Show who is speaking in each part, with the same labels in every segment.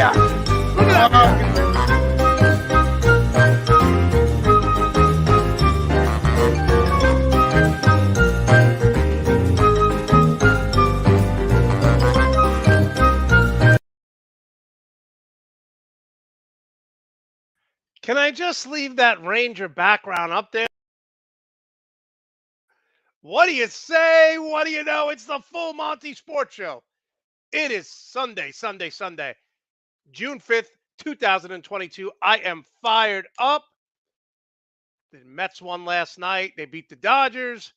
Speaker 1: Yeah. Look at that.
Speaker 2: Can I just leave that Ranger background up there? What do you say? What do you know? It's the Full Monty Sports Show. It is Sunday, June 5th, 2022. I am fired up. The Mets won last night. They beat the Dodgers.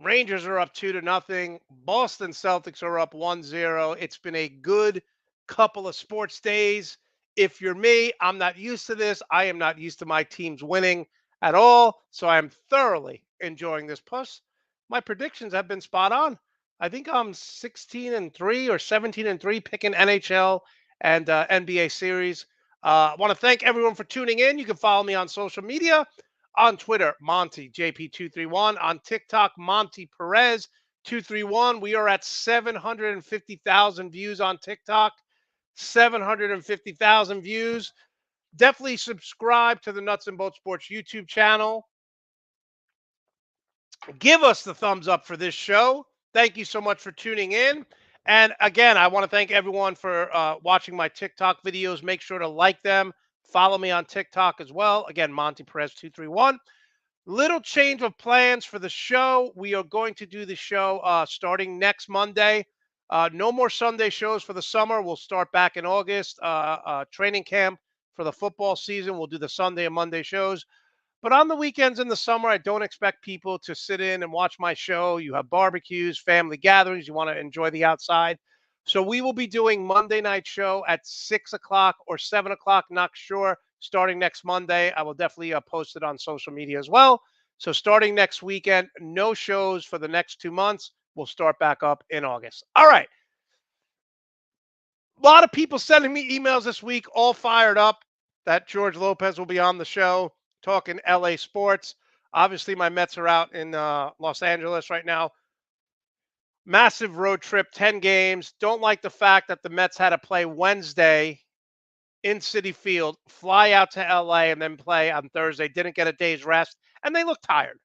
Speaker 2: Rangers are up 2-0. Boston Celtics are up 1-0. It's been a good couple of sports days. If you're me, I'm not used to this. I am not used to my teams winning at all. So I'm thoroughly enjoying this. Plus, my predictions have been spot on. I think I'm 16-3 or 17-3 picking NHL and NBA series. I want to thank everyone for tuning in. You can follow me on social media. On Twitter, Monte JP231. On TikTok, Monte Perez 231. We are at 750,000 views on TikTok. 750,000 views. Definitely subscribe to the Nuts and Bolts Sports YouTube channel. Give us the thumbs up for this show. Thank you so much for tuning in. And again, I want to thank everyone for watching my TikTok videos. Make sure to like them. Follow me on TikTok as well. Again, Monte Perez 231. Little change of plans for the show. We are going to do the show starting next Monday. No more Sunday shows for the summer. We'll start back in August. Training camp for the football season. We'll do the Sunday and Monday shows. But on the weekends in the summer, I don't expect people to sit in and watch my show. You have barbecues, family gatherings. You want to enjoy the outside. So we will be doing Monday night show at 6 o'clock or 7 o'clock. Not sure. Starting next Monday, I will definitely post it on social media as well. So starting next weekend, no shows for the next 2 months. We'll start back up in August. All right. A lot of people sending me emails this week, all fired up that George Lopez will be on the show talking LA sports. Obviously, my Mets are out in Los Angeles right now. Massive road trip, 10 games. Don't like the fact that the Mets had to play Wednesday in Citi Field, fly out to LA, and then play on Thursday. Didn't get a day's rest, and they looked tired.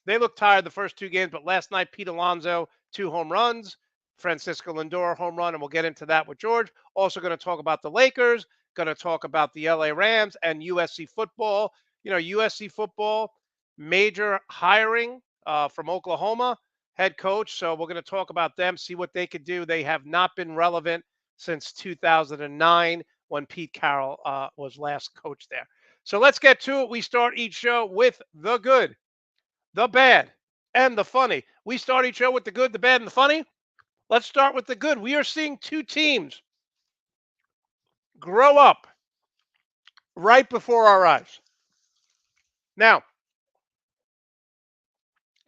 Speaker 2: They looked tired the first 2 games, but last night, Pete Alonso, 2 home runs. Francisco Lindor, home run, and we'll get into that with George. Also going to talk about the Lakers, going to talk about the LA Rams and USC football. You know, USC football, major hiring from Oklahoma, head coach. So we're going to talk about them, see what they could do. They have not been relevant since 2009 when Pete Carroll was last coach there. So let's get to it. We start each show with the good, the bad, and the funny. We start each show with the good, the bad, and the funny. Let's start with the good. We are seeing 2 teams grow up right before our eyes. Now,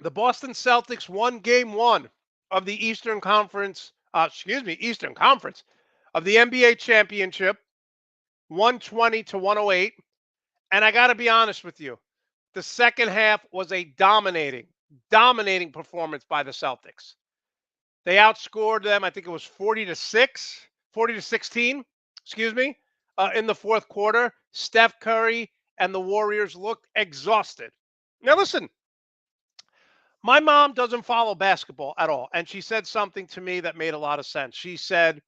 Speaker 2: the Boston Celtics won game 1 of the Eastern Conference of the NBA championship, 120-108. And I got to be honest with you, the second half was a dominating performance by the Celtics. They outscored them, I think it was 40-16, in the fourth quarter. Steph Curry and the Warriors looked exhausted. Now listen, my mom doesn't follow basketball at all, and she said something to me that made a lot of sense. She said,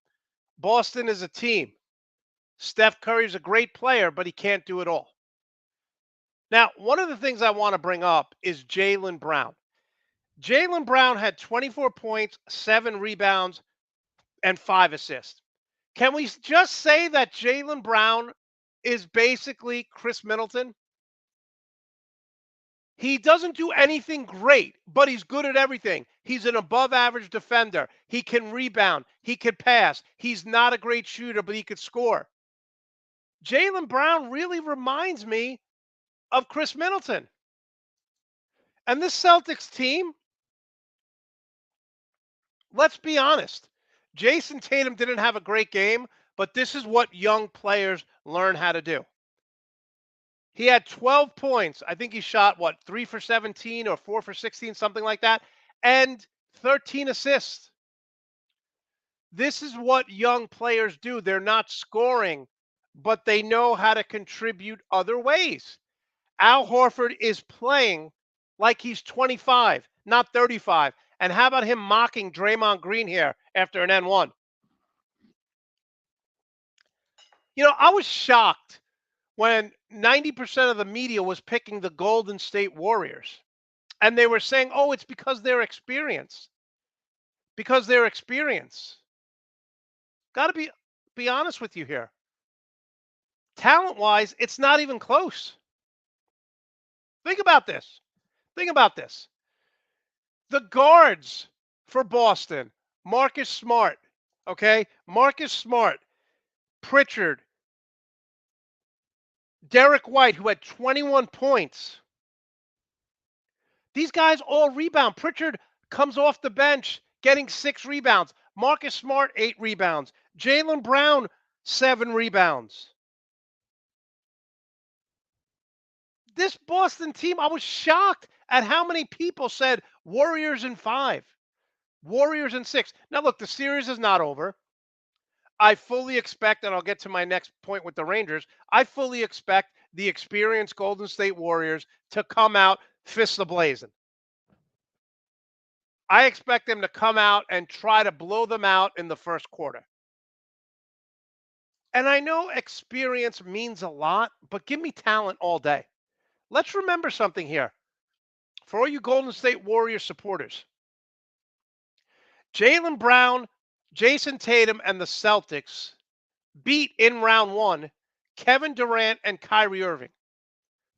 Speaker 2: Boston is a team. Steph Curry's a great player, but he can't do it all. Now, one of the things I want to bring up is Jaylen Brown. Jaylen Brown had 24 points, 7 rebounds, and 5 assists. Can we just say that Jaylen Brown is basically Chris Middleton? He doesn't do anything great, but he's good at everything. He's an above-average defender. He can rebound. He can pass. He's not a great shooter, but he could score. Jaylen Brown really reminds me of Chris Middleton. And this Celtics team, let's be honest. Jason Tatum didn't have a great game, but this is what young players learn how to do. He had 12 points. I think he shot, 3 for 17 or 4 for 16, something like that, and 13 assists. This is what young players do. They're not scoring, but they know how to contribute other ways. Al Horford is playing like he's 25, not 35. And how about him mocking Draymond Green here after an N1? I was shocked when 90% of the media was picking the Golden State Warriors. And they were saying, oh, it's because they're experienced. Because they're experienced. Got to be honest with you here. Talent-wise, it's not even close. Think about this. Think about this. The guards for Boston, Marcus Smart, okay? Marcus Smart, Pritchard, Derek White, who had 21 points. These guys all rebound. Pritchard comes off the bench getting 6 rebounds. Marcus Smart, 8 rebounds. Jaylen Brown, 7 rebounds. This Boston team, I was shocked at how many people said Warriors in 5, Warriors in 6. Now, look, the series is not over. I fully expect, and I'll get to my next point with the Rangers, I fully expect the experienced Golden State Warriors to come out fists ablazing. I expect them to come out and try to blow them out in the first quarter. And I know experience means a lot, but give me talent all day. Let's remember something here. For all you Golden State Warriors supporters, Jaylen Brown, Jason Tatum, and the Celtics beat in round 1 Kevin Durant and Kyrie Irving.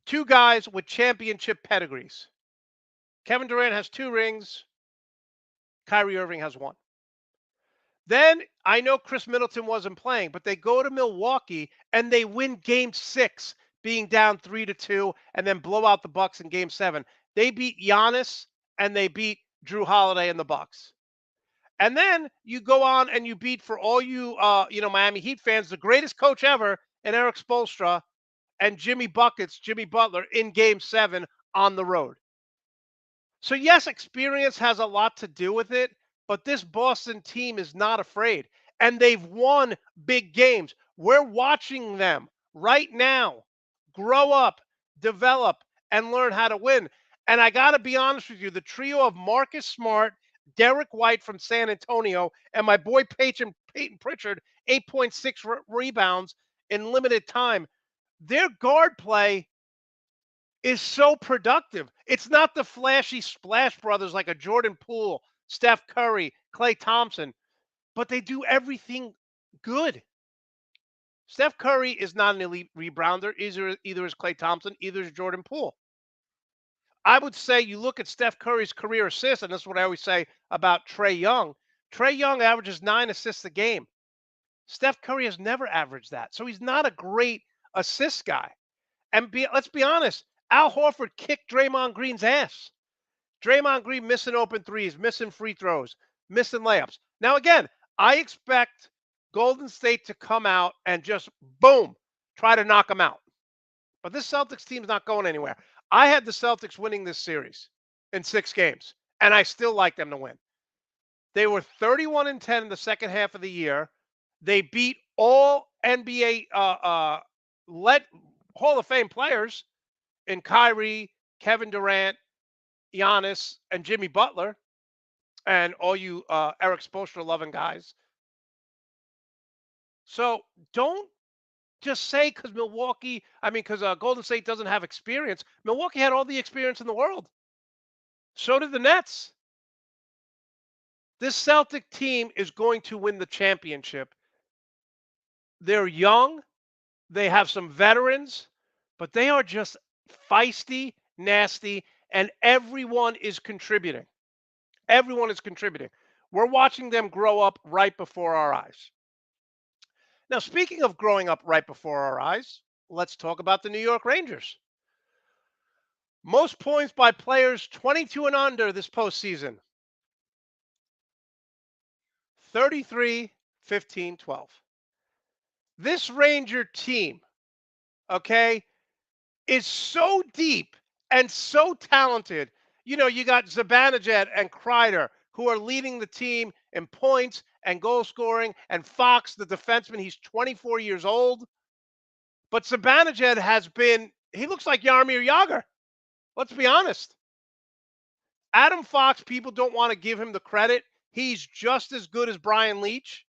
Speaker 2: 2 guys with championship pedigrees. Kevin Durant has 2 rings. Kyrie Irving has 1. Then I know Chris Middleton wasn't playing, but they go to Milwaukee and they win game 6, being down 3-2, and then blow out the Bucks in game 7. They beat Giannis and they beat Drew Holiday and the Bucks. And then you go on and you beat, for all you Miami Heat fans, the greatest coach ever in Eric Spoelstra and Jimmy Butler in game 7 on the road. So yes, experience has a lot to do with it, but this Boston team is not afraid. And they've won big games. We're watching them right now grow up, develop, and learn how to win. And I got to be honest with you, the trio of Marcus Smart, Derek White from San Antonio, and my boy Peyton Pritchard, 8.6 rebounds in limited time. Their guard play is so productive. It's not the flashy splash brothers like a Jordan Poole, Steph Curry, Klay Thompson, but they do everything good. Steph Curry is not an elite rebounder. Either is Klay Thompson, either is Jordan Poole. I would say you look at Steph Curry's career assists, and this is what I always say about Trae Young. Trae Young averages 9 assists a game. Steph Curry has never averaged that. So he's not a great assist guy. And let's be honest, Al Horford kicked Draymond Green's ass. Draymond Green missing open threes, missing free throws, missing layups. Now, again, I expect Golden State to come out and just, boom, try to knock them out. But this Celtics team's not going anywhere. I had the Celtics winning this series in 6 games, and I still like them to win. They were 31-10 in the second half of the year. They beat all NBA Hall of Fame players in Kyrie, Kevin Durant, Giannis, and Jimmy Butler, and all you Eric Spoelstra loving guys. So don't just say because Golden State doesn't have experience. Milwaukee had all the experience in the world. So did the Nets. This Celtic team is going to win the championship. They're young. They have some veterans, but they are just feisty, nasty, and everyone is contributing. Everyone is contributing. We're watching them grow up right before our eyes. Now, speaking of growing up right before our eyes, let's talk about the New York Rangers. Most points by players 22 and under this postseason. 33, 15, 12. This Ranger team, okay, is so deep and so talented. You got Zibanejad and Kreider, who are leading the team in points and goal scoring, and Fox, the defenseman, he's 24 years old. But Zibanejad he looks like Jaromir Jagr. Let's be honest. Adam Fox, people don't want to give him the credit. He's just as good as Brian Leetch.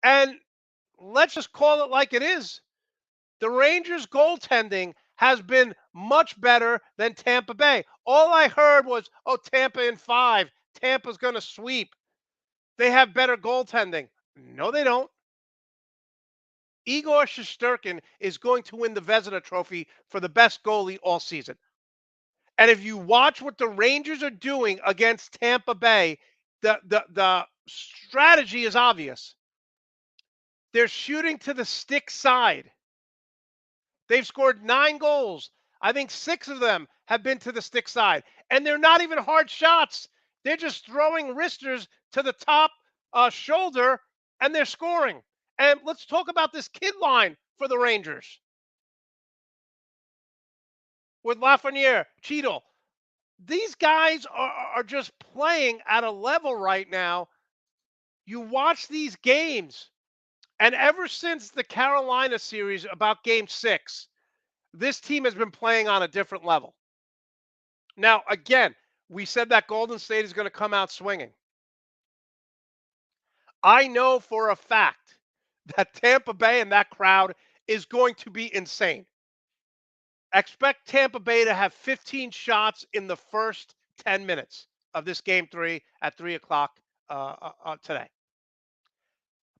Speaker 2: And let's just call it like it is. The Rangers' goaltending has been much better than Tampa Bay. All I heard was, oh, Tampa in 5. Tampa's going to sweep. They have better goaltending. No, they don't. Igor Shesterkin is going to win the Vezina Trophy for the best goalie all season. And if you watch what the Rangers are doing against Tampa Bay, the strategy is obvious. They're shooting to the stick side. They've scored 9 goals. I think 6 of them have been to the stick side. And they're not even hard shots. They're just throwing wristers to the top shoulder, and they're scoring. And let's talk about this kid line for the Rangers. With Lafreniere, Cheadle. These guys are just playing at a level right now. You watch these games, and ever since the Carolina series about Game 6, this team has been playing on a different level. Now, again, we said that Golden State is going to come out swinging. I know for a fact that Tampa Bay and that crowd is going to be insane. Expect Tampa Bay to have 15 shots in the first 10 minutes of this Game 3 at 3 o'clock today.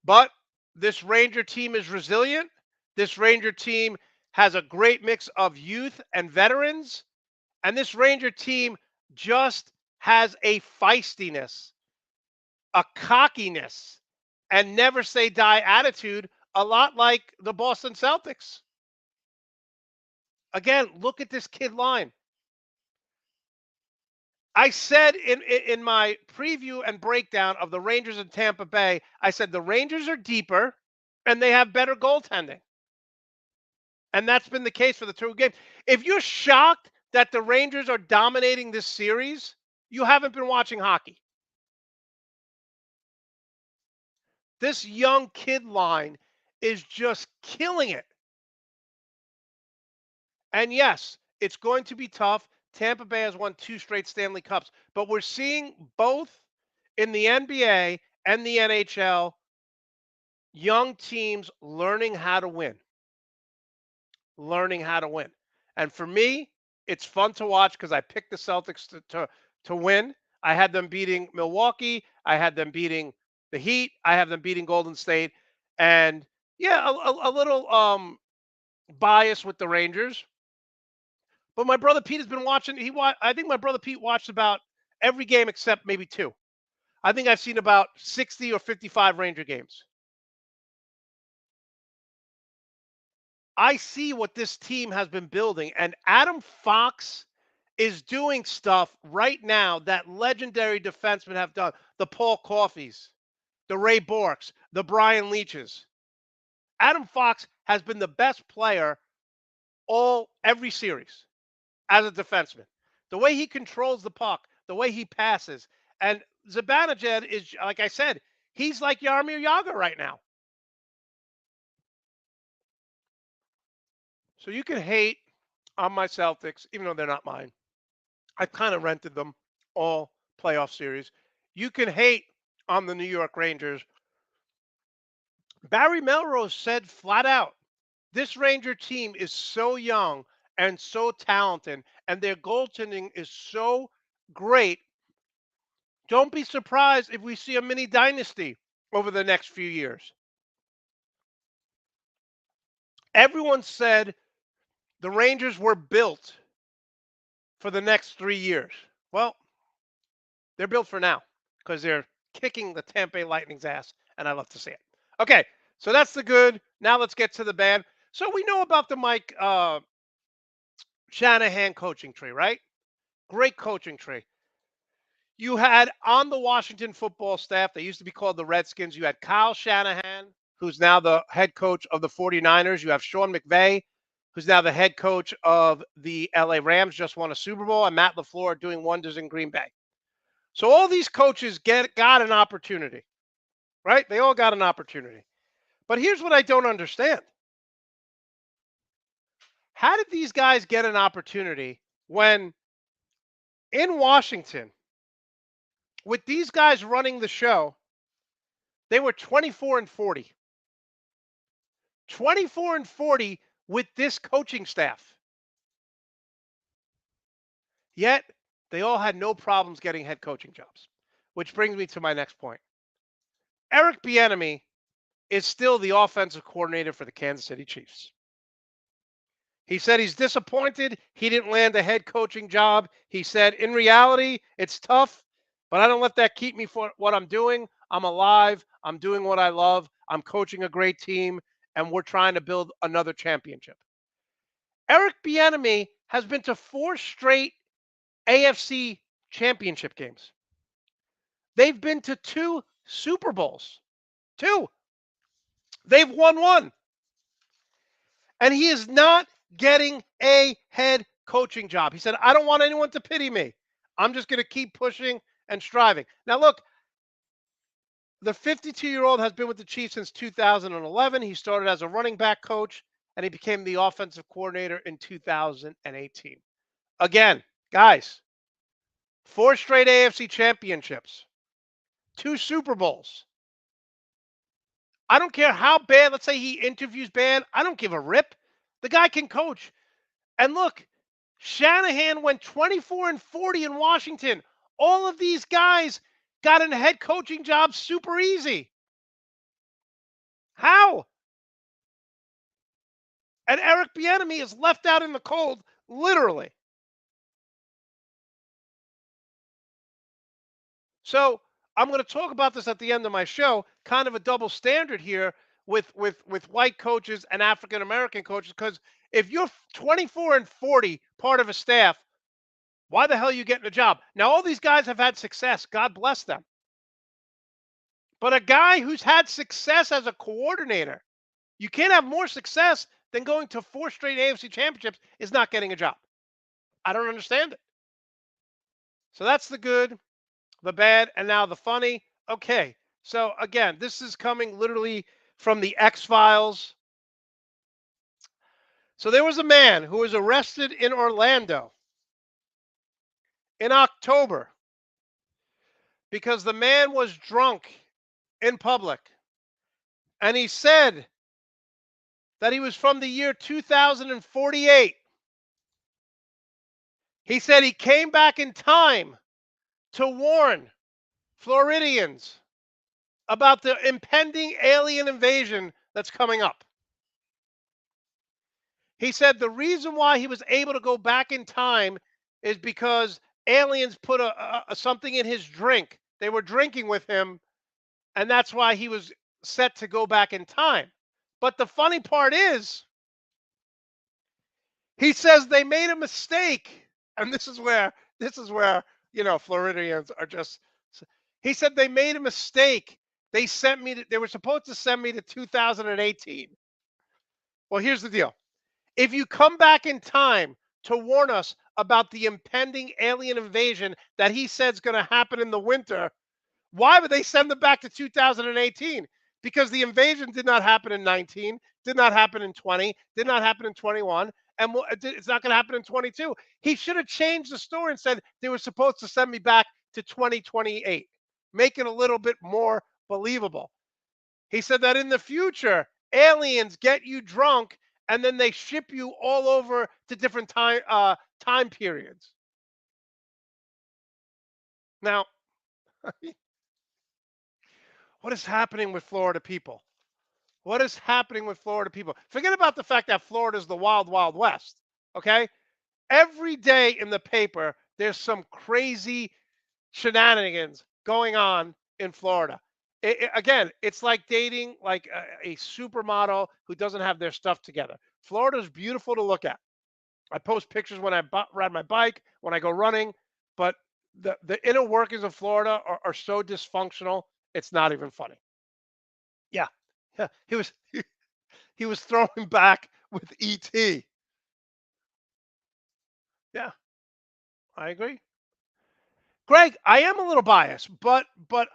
Speaker 2: But this Ranger team is resilient. This Ranger team has a great mix of youth and veterans. And this Ranger team just has a feistiness, a cockiness, and never say die attitude, a lot like the Boston Celtics. Again, look at this kid line. I said in my preview and breakdown of the Rangers and Tampa Bay, I said the Rangers are deeper and they have better goaltending. And that's been the case for the 2 games. If you're shocked that the Rangers are dominating this series, you haven't been watching hockey. This young kid line is just killing it. And yes, it's going to be tough. Tampa Bay has won 2 straight Stanley Cups, but we're seeing both in the NBA and the NHL young teams learning how to win. Learning how to win. And for me, it's fun to watch because I picked the Celtics to win. I had them beating Milwaukee. I had them beating the Heat. I have them beating Golden State. And yeah, a little bias with the Rangers. But my brother Pete has been watching. I think my brother Pete watched about every game except maybe 2. I think I've seen about 60 or 55 Ranger games. I see what this team has been building, and Adam Fox is doing stuff right now that legendary defensemen have done. The Paul Coffeys, the Ray Borks, the Brian Leetches. Adam Fox has been the best player every series as a defenseman. The way he controls the puck, the way he passes. And Zibanejad is, like I said, he's like Jaromir Jagr right now. So you can hate on my Celtics, even though they're not mine. I kind of rented them all playoff series. You can hate on the New York Rangers. Barry Melrose said flat out, this Ranger team is so young and so talented, and their goaltending is so great. Don't be surprised if we see a mini dynasty over the next few years. Everyone said the Rangers were built for the next 3 years. Well, they're built for now because they're kicking the Tampa Bay Lightning's ass, and I love to see it. Okay, so that's the good. Now let's get to the bad. So we know about the Mike Shanahan coaching tree, right? Great coaching tree. You had on the Washington football staff, they used to be called the Redskins, you had Kyle Shanahan, who's now the head coach of the 49ers. You have Sean McVay, who's now the head coach of the LA Rams, just won a Super Bowl, and Matt LaFleur doing wonders in Green Bay. So all these coaches got an opportunity. right? They all got an opportunity. But here's what I don't understand. How did these guys get an opportunity when in Washington, with these guys running the show, they were 24 and 40. 24 and 40 with this coaching staff. Yet they all had no problems getting head coaching jobs, which brings me to my next point. Eric Bieniemy is still the offensive coordinator for the Kansas City Chiefs. He said he's disappointed he didn't land a head coaching job. He said, in reality, it's tough, but I don't let that keep me for what I'm doing. I'm alive. I'm doing what I love. I'm coaching a great team, and we're trying to build another championship. Eric Bieniemy has been to 4 straight AFC championship games. They've been to 2 Super Bowls. 2. They've won 1. And he is not getting a head coaching job. He said, I don't want anyone to pity me. I'm just going to keep pushing and striving. Now, look, the 52-year-old has been with the Chiefs since 2011. He started as a running back coach, and he became the offensive coordinator in 2018. Again, guys, 4 straight AFC championships, 2 Super Bowls. I don't care how bad, let's say he interviews bad. I don't give a rip. The guy can coach. And look, Shanahan went 24 and 40 in Washington. All of these guys got a head coaching job super easy. How? And Eric Bieniemy is left out in the cold, literally. So I'm going to talk about this at the end of my show. Kind of a double standard here with white coaches and African American coaches. Because if you're 24 and 40, part of a staff, why the hell are you getting a job? Now all these guys have had success. God bless them. But a guy who's had success as a coordinator, you can't have more success than going to 4 straight AFC championships is not getting a job. I don't understand it. So that's the good, the bad, and now the funny. Okay. So again, this is coming literally from the X-Files. So there was a man who was arrested in Orlando in October because the man was drunk in public. And he said that he was from the year 2048. He said he came back in time to warn Floridians about the impending alien invasion that's coming up. He said the reason why he was able to go back in time is because aliens put something in his drink. They were drinking with him, and that's why he was set to go back in time. But the funny part is, he says they made a mistake, and this is where Floridians are just. He said they made a mistake. They sent me. They were supposed to send me to 2018. Well, here's the deal. If you come back in time to warn us about the impending alien invasion that he said is going to happen in the winter, why would they send them back to 2018? Because the invasion did not happen in 19, did not happen in 20, did not happen in 21, and it's not going to happen in 22. He should have changed the story and said they were supposed to send me back to 2028, make it a little bit more believable. He said that in the future, aliens get you drunk and then they ship you all over to different time periods. Now, what is happening with Florida people? What is happening with Florida people? Forget about the fact that Florida is the wild, wild west. Okay? Every day in the paper, there's some crazy shenanigans going on in Florida. Again, it's like dating like a supermodel who doesn't have their stuff together. Florida is beautiful to look at. I post pictures when I ride my bike, when I go running, but the inner workings of Florida are so dysfunctional, it's not even funny. Yeah, yeah. He was throwing back with ET. Yeah, I agree. Greg, I am a little biased, but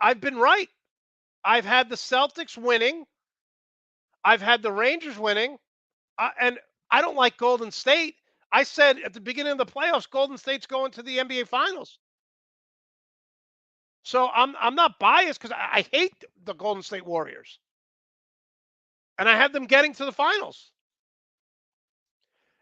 Speaker 2: I've been right. I've had the Celtics winning. I've had the Rangers winning. And I don't like Golden State. I said at the beginning of the playoffs, Golden State's going to the NBA Finals. So I'm not biased because I hate the Golden State Warriors, and I have them getting to the finals.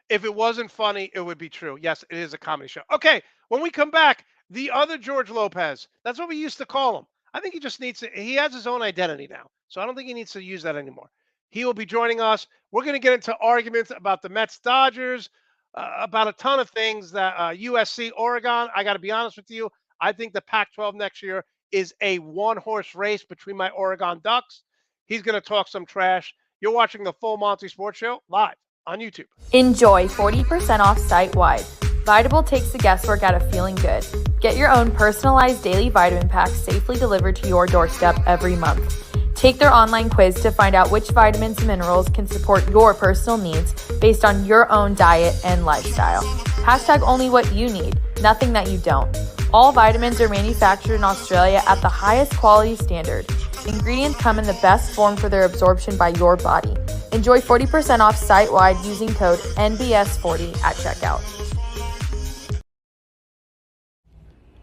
Speaker 2: If it wasn't funny, it would be true. Yes, it is a comedy show. Okay, when we come back, the other George Lopez. That's what we used to call him. I think he just needs to. He has his own identity now, so I don't think he needs to use that anymore. He will be joining us. We're going to get into arguments about the Mets, Dodgers, about a ton of things. That USC, Oregon. I got to be honest with you. I think the Pac-12 next year is a one-horse race between my Oregon Ducks. He's going to talk some trash. You're watching the Full Monty Sports Show live on YouTube.
Speaker 3: Enjoy 40% off site-wide. Vitable takes the guesswork out of feeling good. Get your own personalized daily vitamin pack safely delivered to your doorstep every month. Take their online quiz to find out which vitamins and minerals can support your personal needs based on your own diet and lifestyle. Hashtag only what you need, nothing that you don't. All vitamins are manufactured in Australia at the highest quality standard. Ingredients come in the best form for their absorption by your body. Enjoy 40% off site-wide using code NBS40 at checkout.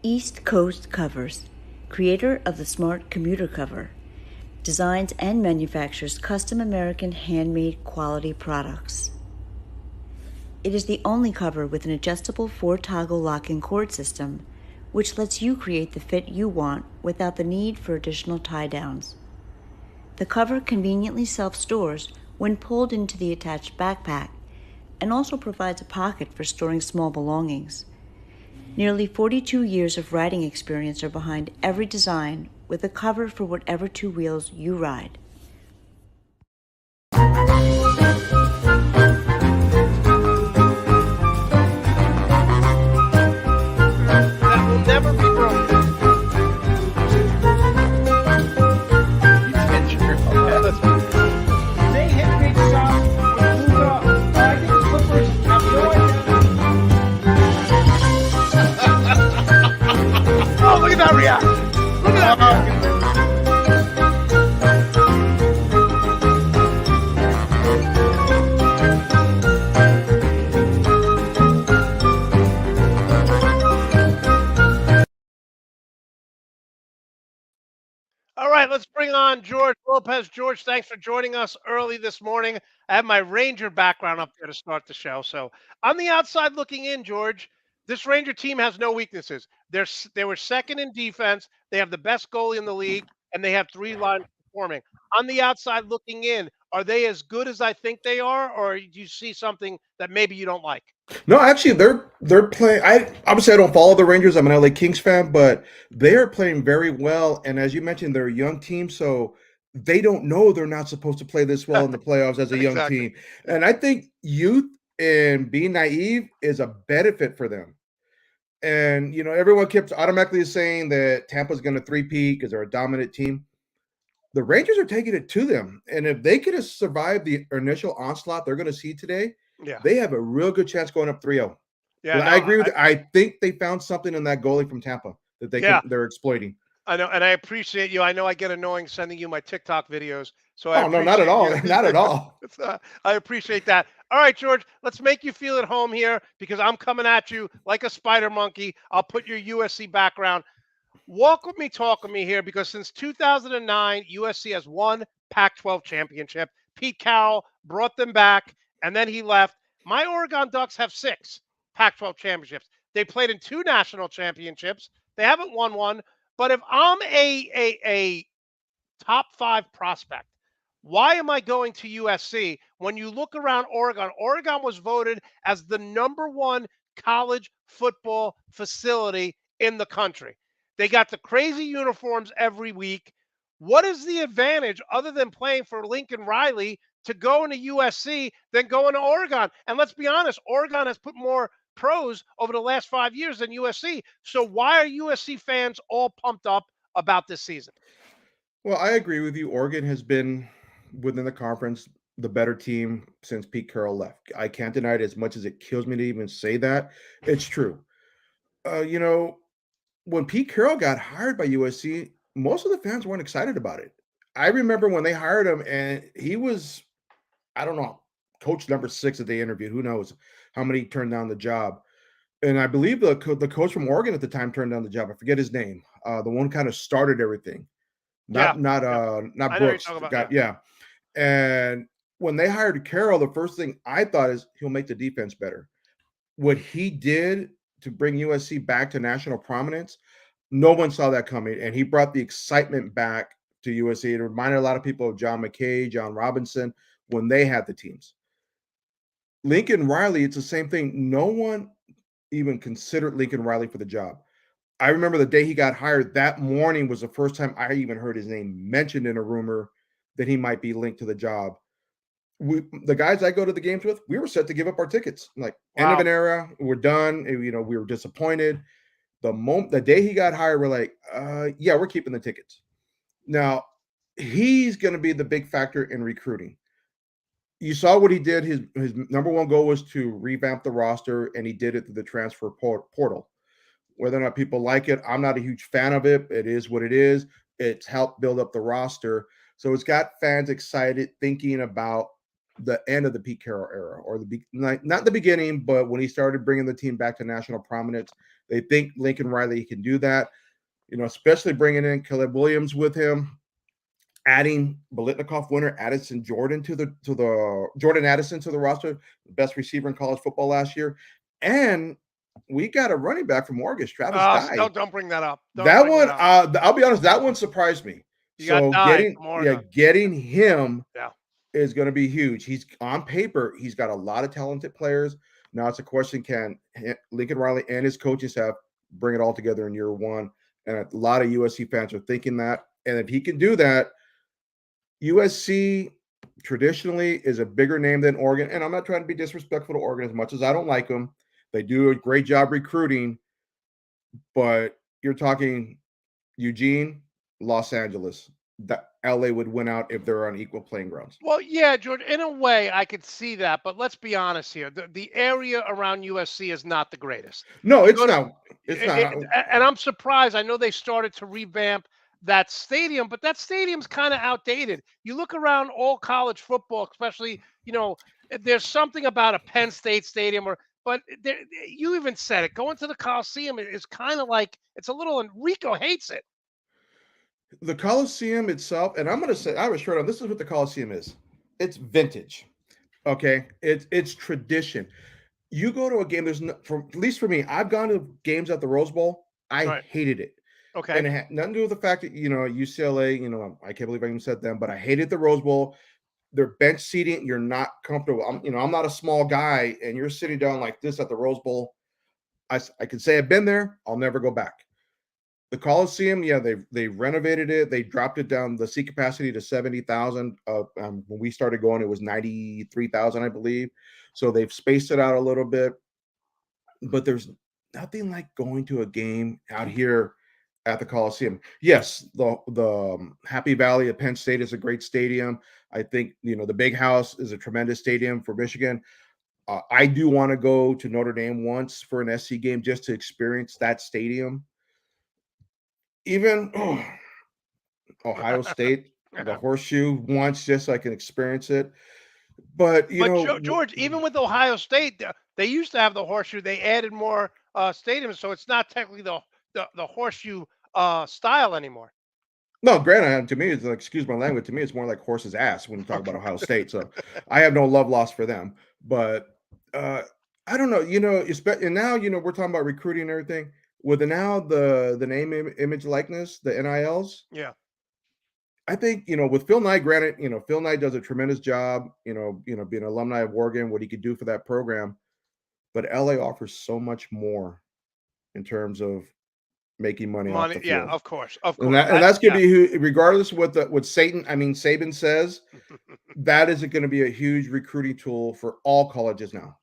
Speaker 4: East Coast Covers, creator of the Smart Commuter Cover, designs and manufactures custom American handmade quality products. It is the only cover with an adjustable 4-toggle lock-in cord system, which lets you create the fit you want without the need for additional tie-downs. The cover conveniently self-stores when pulled into the attached backpack and also provides a pocket for storing small belongings. Nearly 42 years of riding experience are behind every design with a cover for whatever two wheels you ride.
Speaker 2: That will never be broken.
Speaker 1: They hit big shots with Luka. I think the Clippers have no idea.
Speaker 2: Oh, look at that reaction. Look at that reaction. All right, let's bring on George Lopez. George, thanks for joining us early this morning. I have my Ranger background up there to start the show. So on the outside looking in, George, this Ranger team has no weaknesses. They were second in defense. They have the best goalie in the league, and they have 3 lines performing. On the outside looking in, are they as good as I think they are, or do you see something that maybe you don't like?
Speaker 5: No, actually, they're playing. I obviously I don't follow the Rangers. I'm an LA Kings fan, but they are playing very well. And as you mentioned, they're a young team, so they don't know they're not supposed to play this well in the playoffs as a young
Speaker 2: Exactly.
Speaker 5: team. And I think youth and being naive is a benefit for them. And everyone keeps automatically saying that Tampa's going to three-peat because they're a dominant team. The Rangers are taking it to them, and if they could have survived the initial onslaught they're going to see today,
Speaker 2: Yeah.
Speaker 5: they have a real good chance going up 3-0.
Speaker 2: Yeah,
Speaker 5: I agree with you. I think they found something in that goalie from Tampa that they're exploiting.
Speaker 2: I know, and I appreciate you. I know I get annoying sending you my TikTok videos. So
Speaker 5: Oh, no, not at all. Not at all.
Speaker 2: I appreciate that. All right, George, let's make you feel at home here because I'm coming at you like a spider monkey. I'll put your USC background. Walk with me, talk with me here because since 2009, USC has won Pac-12 championship. Pete Carroll brought them back, and then he left. My Oregon Ducks have 6 Pac-12 championships. They played in 2 national championships. They haven't won one. But if I'm a top 5 prospect, why am I going to USC? When you look around Oregon, Oregon was voted as the #1 college football facility in the country. They got the crazy uniforms every week. What is the advantage other than playing for Lincoln Riley to go into USC than going to Oregon? And let's be honest, Oregon has put more pros over the last 5 years than USC. So why are USC fans all pumped up about this season?
Speaker 5: Well, I agree with you. Oregon has been within the conference the better team since Pete Carroll left. I can't deny it as much as it kills me to even say that. It's true. When Pete Carroll got hired by USC, most of the fans weren't excited about it. I remember when they hired him, and he was, I don't know, coach number 6 that they interviewed. Who knows how many turned down the job? And I believe the coach from Oregon at the time turned down the job. I forget his name. The one kind of started everything.
Speaker 2: Yeah. Yeah.
Speaker 5: Not
Speaker 2: I know what you're
Speaker 5: Brooks.
Speaker 2: talking
Speaker 5: The
Speaker 2: about.
Speaker 5: guy, yeah. And when they hired Carroll, the first thing I thought is he'll make the defense better. What he did to bring USC back to national prominence, no one saw that coming, and he brought the excitement back to USC. It reminded a lot of people of John McKay, John Robinson when they had the teams. Lincoln Riley, it's the same thing. No one even considered Lincoln Riley for the job. I remember the day he got hired, that morning was the first time I even heard his name mentioned in a rumor that he might be linked to the job. The guys I go to the games with, we were set to give up our tickets. Like, end of
Speaker 2: Wow.
Speaker 5: an era, we're done. We were disappointed. The day he got hired, we're like, yeah, we're keeping the tickets. Now, he's going to be the big factor in recruiting. You saw what he did. His number one goal was to revamp the roster, and he did it through the transfer portal. Whether or not people like it, I'm not a huge fan of it. It is what it is. It's helped build up the roster. So it's got fans excited thinking about the end of the Pete Carroll era, or not the beginning, but when he started bringing the team back to national prominence. They think Lincoln Riley can do that, especially bringing in Caleb Williams with him, adding Biletnikoff winner Addison Jordan to the Jordan Addison to the roster, best receiver in college football last year. And we got a running back from Oregon, Travis Dye.
Speaker 2: Don't bring that up.
Speaker 5: That one, I'll be honest, that one surprised me.
Speaker 2: You
Speaker 5: So
Speaker 2: got Dye from Oregon.
Speaker 5: getting him
Speaker 2: Yeah.
Speaker 5: is going to be huge. He's on paper, he's got a lot of talented players. Now it's a question: can Lincoln Riley and his coaching staff bring it all together in year one? And a lot of USC fans are thinking that. And if he can do that, USC traditionally is a bigger name than Oregon. And I'm not trying to be disrespectful to Oregon as much as I don't like them. They do a great job recruiting, but you're talking Eugene, Los Angeles. That LA would win out if they're on equal playing grounds.
Speaker 2: Well, yeah, George, in a way I could see that, but let's be honest here. The area around USC is not the greatest.
Speaker 5: No,
Speaker 2: You
Speaker 5: it's
Speaker 2: go to-
Speaker 5: not. It's not.
Speaker 2: And I'm surprised. I know they started to revamp that stadium, but that stadium's kind of outdated. You look around all college football, especially, there's something about a Penn State stadium, but you even said it. Going to the Coliseum is kind of like, it's a little, and Rico hates it.
Speaker 5: The Coliseum itself, and I'm going to say, I was straight on. This is what the Coliseum is. It's vintage. Okay, it's tradition. You go to a game. There's no, at least for me, I've gone to games at the Rose Bowl. I hated it.
Speaker 2: Okay.
Speaker 5: And it had nothing to do with the fact that, UCLA, I can't believe I even said them, but I hated the Rose Bowl. Their bench seating, you're not comfortable. I'm not a small guy, and you're sitting down like this at the Rose Bowl. I can say I've been there. I'll never go back. The Coliseum, yeah, they renovated it. They dropped it down, the seat capacity to 70,000. When we started going, it was 93,000, I believe. So they've spaced it out a little bit. But there's nothing like going to a game out here at the Coliseum. Yes, the Happy Valley at Penn State is a great stadium. I think, the Big House is a tremendous stadium for Michigan. I do want to go to Notre Dame once for an SC game just to experience that stadium. Even Ohio State, the Horseshoe once, just so I can experience it. But
Speaker 2: George, even with Ohio State, they used to have the Horseshoe. They added more stadiums, so it's not technically the Horseshoe style anymore.
Speaker 5: No, granted, to me, it's like, excuse my language. To me, it's more like horse's ass when you talk about Ohio State. So I have no love lost for them. But I don't know. And now we're talking about recruiting and everything. With the name, image, likeness, the NILs.
Speaker 2: Yeah.
Speaker 5: I think, with Phil Knight, granted, Phil Knight does a tremendous job, being an alumni of Oregon, what he could do for that program. But LA offers so much more in terms of making money off the field.
Speaker 2: Yeah, of course.
Speaker 5: And that's going to be, regardless of what Saban says, that is going to be a huge recruiting tool for all colleges now.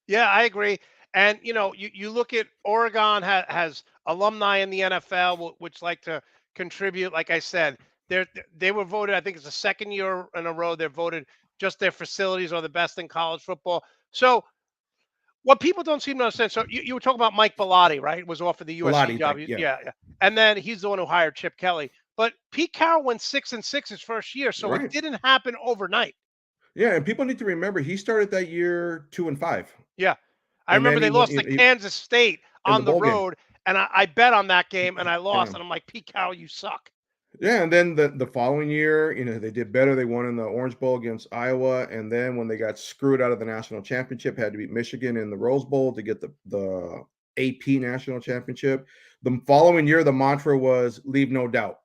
Speaker 2: Yeah, I agree. And, you look at Oregon has alumni in the NFL, which like to contribute. Like I said, they were voted, I think it's the second year in a row, they're voted just their facilities are the best in college football. So what people don't seem to understand, so you were talking about Mike Bellotti, right? Was offered the USC job. Yeah. And then he's the one who hired Chip Kelly. But Pete Carroll went 6-6 his first year, so it
Speaker 5: Right.
Speaker 2: didn't happen overnight.
Speaker 5: Yeah, and people need to remember he started that year 2-5,
Speaker 2: Yeah. I
Speaker 5: and
Speaker 2: remember
Speaker 5: then
Speaker 2: they
Speaker 5: he went
Speaker 2: lost to Kansas State
Speaker 5: in the
Speaker 2: on the
Speaker 5: bowl game.
Speaker 2: road, and I bet on that game, and I lost,
Speaker 5: Yeah.
Speaker 2: and I'm like, Pete Carroll, you suck.
Speaker 5: Yeah, and then the following year, they did better. They won in the Orange Bowl against Iowa, and then when they got screwed out of the national championship, had to beat Michigan in the Rose Bowl to get the AP national championship. The following year, the mantra was "Leave no doubt."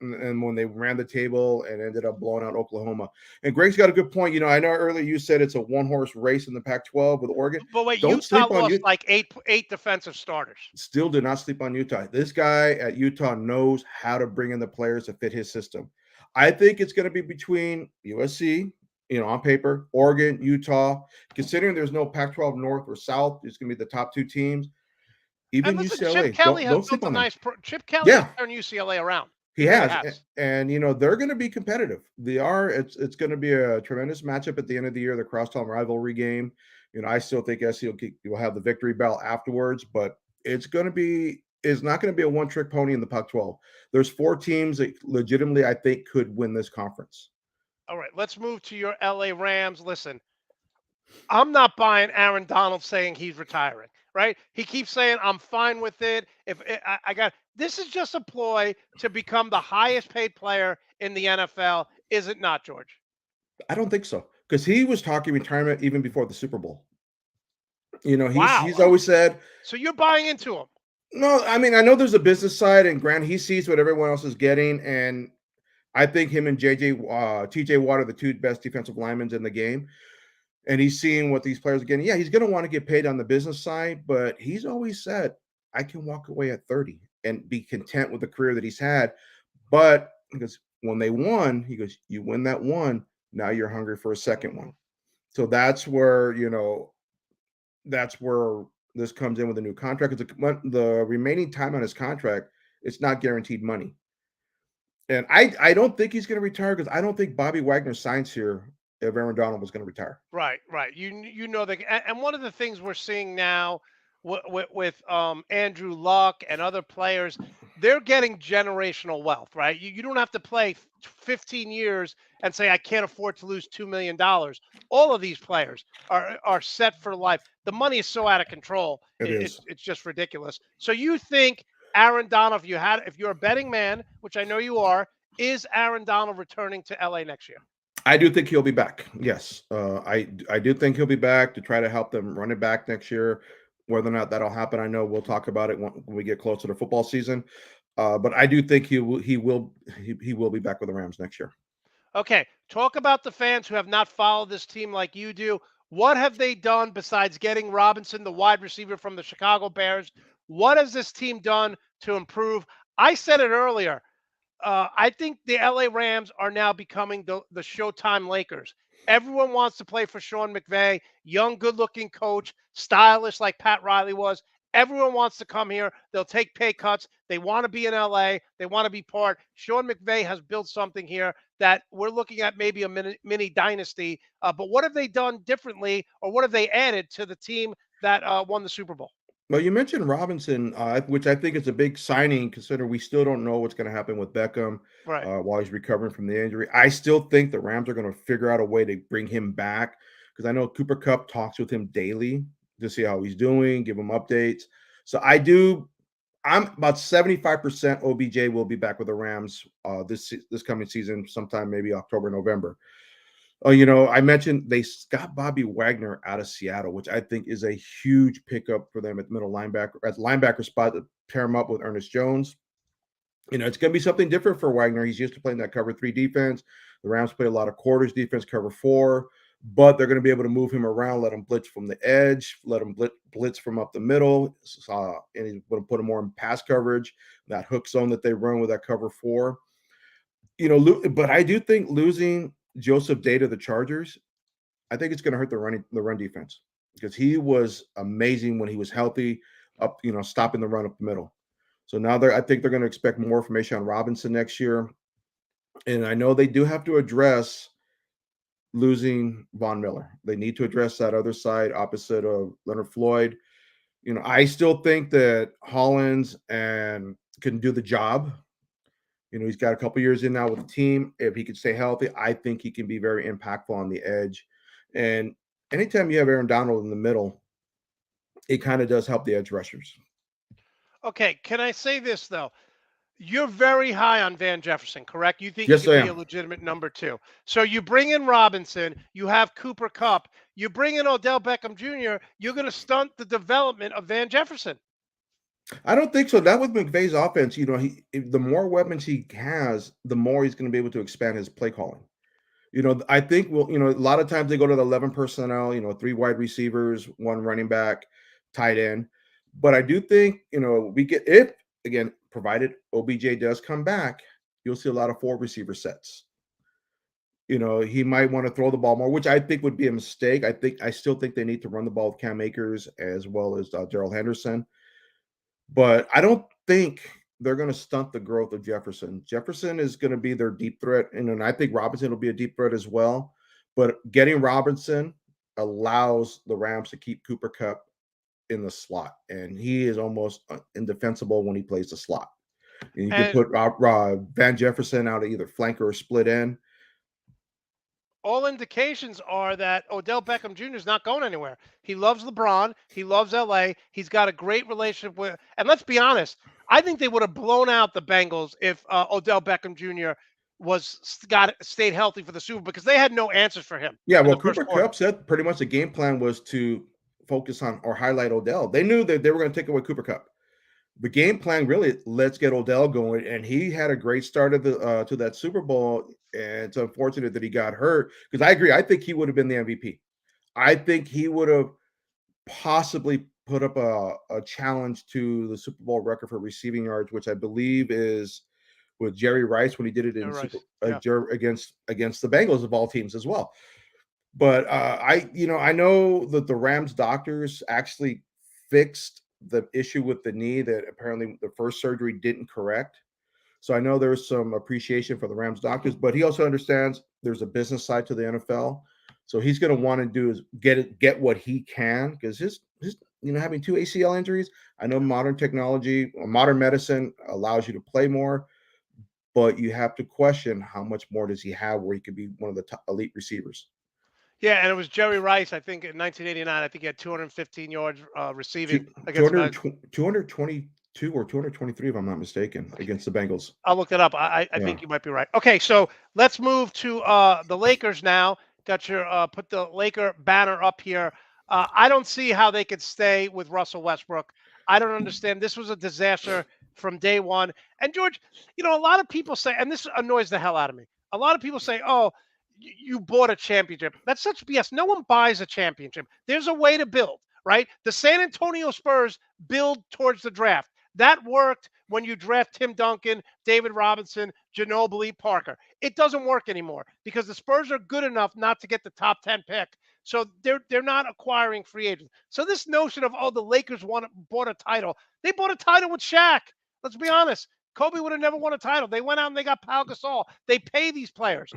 Speaker 5: And when they ran the table and ended up blowing out Oklahoma. And Greg's got a good point. I know earlier you said it's a one-horse race in the Pac-12 with Oregon.
Speaker 2: But wait,
Speaker 5: Don't
Speaker 2: Utah
Speaker 5: sleep on
Speaker 2: lost
Speaker 5: Utah.
Speaker 2: like eight defensive starters.
Speaker 5: Still do not sleep on Utah. This guy at Utah knows how to bring in the players to fit his system. I think it's going to be between USC, on paper, Oregon, Utah. Considering there's no Pac-12 North or South, it's going to be the top two teams.
Speaker 2: And
Speaker 5: Even
Speaker 2: listen, Chip
Speaker 5: UCLA.
Speaker 2: Kelly has
Speaker 5: Don't sleep
Speaker 2: built a
Speaker 5: on them.
Speaker 2: nice Chip Kelly has
Speaker 5: Yeah,
Speaker 2: turned UCLA around.
Speaker 5: he
Speaker 2: really
Speaker 5: has. And they're going to be competitive. They are. It's going to be a tremendous matchup at the end of the year, the crosstown rivalry game. I still think SC will have the victory bell afterwards, but it's not going to be a one-trick pony in the Pac-12. There's 4 teams that legitimately I think could win this conference.
Speaker 2: All right, let's move to your LA Rams. Listen, I'm not buying Aaron Donald saying he's retiring, right? He keeps saying, I'm fine with it. If I got this is just a ploy to become the highest paid player in the NFL, is it not, George?
Speaker 5: I don't think so, because he was talking retirement even before the Super Bowl. He's
Speaker 2: Wow.
Speaker 5: always said,
Speaker 2: So you're buying into him.
Speaker 5: no, I mean, I know there's a business side, and granted, he sees what everyone else is getting, and I think him and TJ Watt are the 2 best defensive linemen in the game. And he's seeing what these players are getting. Yeah, he's going to want to get paid on the business side, but he's always said, I can walk away at 30 and be content with the career that he's had. But because when they won, he goes, you win that one, now you're hungry for a second one. So that's where, this comes in with a new contract. Because the remaining time on his contract, it's not guaranteed money. And I don't think he's going to retire, because I don't think Bobby Wagner signs here if Aaron Donald was going to retire.
Speaker 2: Right. You know that, and one of the things we're seeing now with Andrew Luck and other players, they're getting generational wealth, right? You don't have to play 15 years and say I can't afford to lose $2 million. All of these players are set for life. The money is so out of control.
Speaker 5: It is.
Speaker 2: It's just ridiculous. So you think Aaron Donald, if you're a betting man, which I know you are, is Aaron Donald returning to LA next year?
Speaker 5: I do think he'll be back. Yes, I do think he'll be back to try to help them run it back next year. Whether or not that'll happen, I know we'll talk about it when we get closer to football season. But I do think he will be back with the Rams next year.
Speaker 2: Okay, talk about the fans who have not followed this team like you do. What have they done besides getting Robinson, the wide receiver from the Chicago Bears? What has this team done to improve? I said it earlier. I think the LA Rams are now becoming the Showtime Lakers. Everyone wants to play for Sean McVay, young, good-looking coach, stylish like Pat Riley was. Everyone wants to come here. They'll take pay cuts. They want to be in LA. They want to be part. Sean McVay has built something here that we're looking at maybe a mini dynasty. But what have they done differently, or what have they added to the team that won the Super Bowl?
Speaker 5: Well, you mentioned Robinson, which I think is a big signing, considering we still don't know what's going to happen with Beckham
Speaker 2: Right.
Speaker 5: while he's recovering from the injury. I still think the Rams are going to figure out a way to bring him back, because I know Cooper Kupp talks with him daily to see how he's doing, give him updates. So I'm about 75% OBJ will be back with the Rams this coming season, sometime maybe October, November. I mentioned they got Bobby Wagner out of Seattle, which I think is a huge pickup for them at middle linebacker, at linebacker spot, to pair him up with Ernest Jones. It's going to be something different for Wagner. He's used to playing that cover 3 defense. The Rams play a lot of quarters defense, cover 4, but they're going to be able to move him around, let him blitz from the edge, let him blitz from up the middle, and he's going to put him more in pass coverage, that hook zone that they run with that cover 4. But I do think losing Joseph Day to the Chargers, I think it's going to hurt the run defense, because he was amazing when he was healthy, up stopping the run up the middle. So now I think they're going to expect more information on Robinson next year, and I know they do have to address losing Von Miller. They need to address that other side opposite of Leonard Floyd. I still think that Hollins can do the job. He's got a couple years in now with the team. If he could stay healthy, I think he can be very impactful on the edge. And anytime you have Aaron Donald in the middle, it kind of does help the edge rushers.
Speaker 2: Okay, can I say this though? You're very high on Van Jefferson, correct? You think he
Speaker 5: Yes,
Speaker 2: could
Speaker 5: I
Speaker 2: be a
Speaker 5: am.
Speaker 2: legitimate number two. So you bring in Robinson, you have Cooper Cup, you bring in Odell Beckham Jr., you're going to stunt the development of Van Jefferson.
Speaker 5: I don't think so. That with McVay's offense, the more weapons he has, the more he's going to be able to expand his play calling. I think a lot of times they go to the 11 personnel, 3 wide receivers, 1 running back, tight end. But I do think, we get, if again, provided OBJ does come back, you'll see a lot of 4 receiver sets. He might want to throw the ball more, which I think would be a mistake. I still think they need to run the ball with Cam Akers as well as Gerald Henderson. But I don't think they're going to stunt the growth of Jefferson. Jefferson is going to be their deep threat, and I think Robinson will be a deep threat as well. But getting Robinson allows the Rams to keep Cooper Kupp in the slot, and he is almost indefensible when he plays the slot. And you can put Van Jefferson out of either flanker or split end.
Speaker 2: All indications are that Odell Beckham Jr. is not going anywhere. He loves LeBron. He loves LA. He's got a great relationship with, and let's be honest, I think they would have blown out the Bengals if Odell Beckham Jr. stayed healthy for the Super Bowl because they had no answers for him.
Speaker 5: Yeah, well, Cooper Kupp said pretty much the game plan was to focus on or highlight Odell. They knew that they were going to take away Cooper Kupp. The game plan really, let's get Odell going, and he had a great start to that Super Bowl. And it's unfortunate that he got hurt because I agree. I think he would have been the MVP. I think he would have possibly put up a challenge to the Super Bowl record for receiving yards, which I believe is with Jerry Rice when he did it in against the Bengals of all teams as well. But I know that the Rams doctors actually fixed the issue with the knee that apparently the first surgery didn't correct. So I know there's some appreciation for the Rams doctors, but he also understands there's a business side to the NFL. So he's going to want to do is get what he can because his having 2 ACL injuries. I know modern technology, modern medicine allows you to play more, but you have to question how much more does he have where he could be one of the top elite receivers.
Speaker 2: Yeah, and it was Jerry Rice, I think, in 1989. I think he had 215 yards receiving
Speaker 5: against 222 or 223, if I'm not mistaken, against the Bengals.
Speaker 2: I'll look it up. I think you might be right. Okay, so let's move to the Lakers now. Got your put the Laker banner up here. I don't see how they could stay with Russell Westbrook. I don't understand. This was a disaster from day one. And George, a lot of people say, and this annoys the hell out of me. A lot of people say, "Oh, you bought a championship." That's such BS. No one buys a championship. There's a way to build, right? The San Antonio Spurs build towards the draft. That worked when you draft Tim Duncan, David Robinson, Ginobili, Parker. It doesn't work anymore because the Spurs are good enough not to get the top 10 pick. So they're not acquiring free agents. So this notion of, the Lakers bought a title. They bought a title with Shaq. Let's be honest. Kobe would have never won a title. They went out and they got Pau Gasol. They pay these players.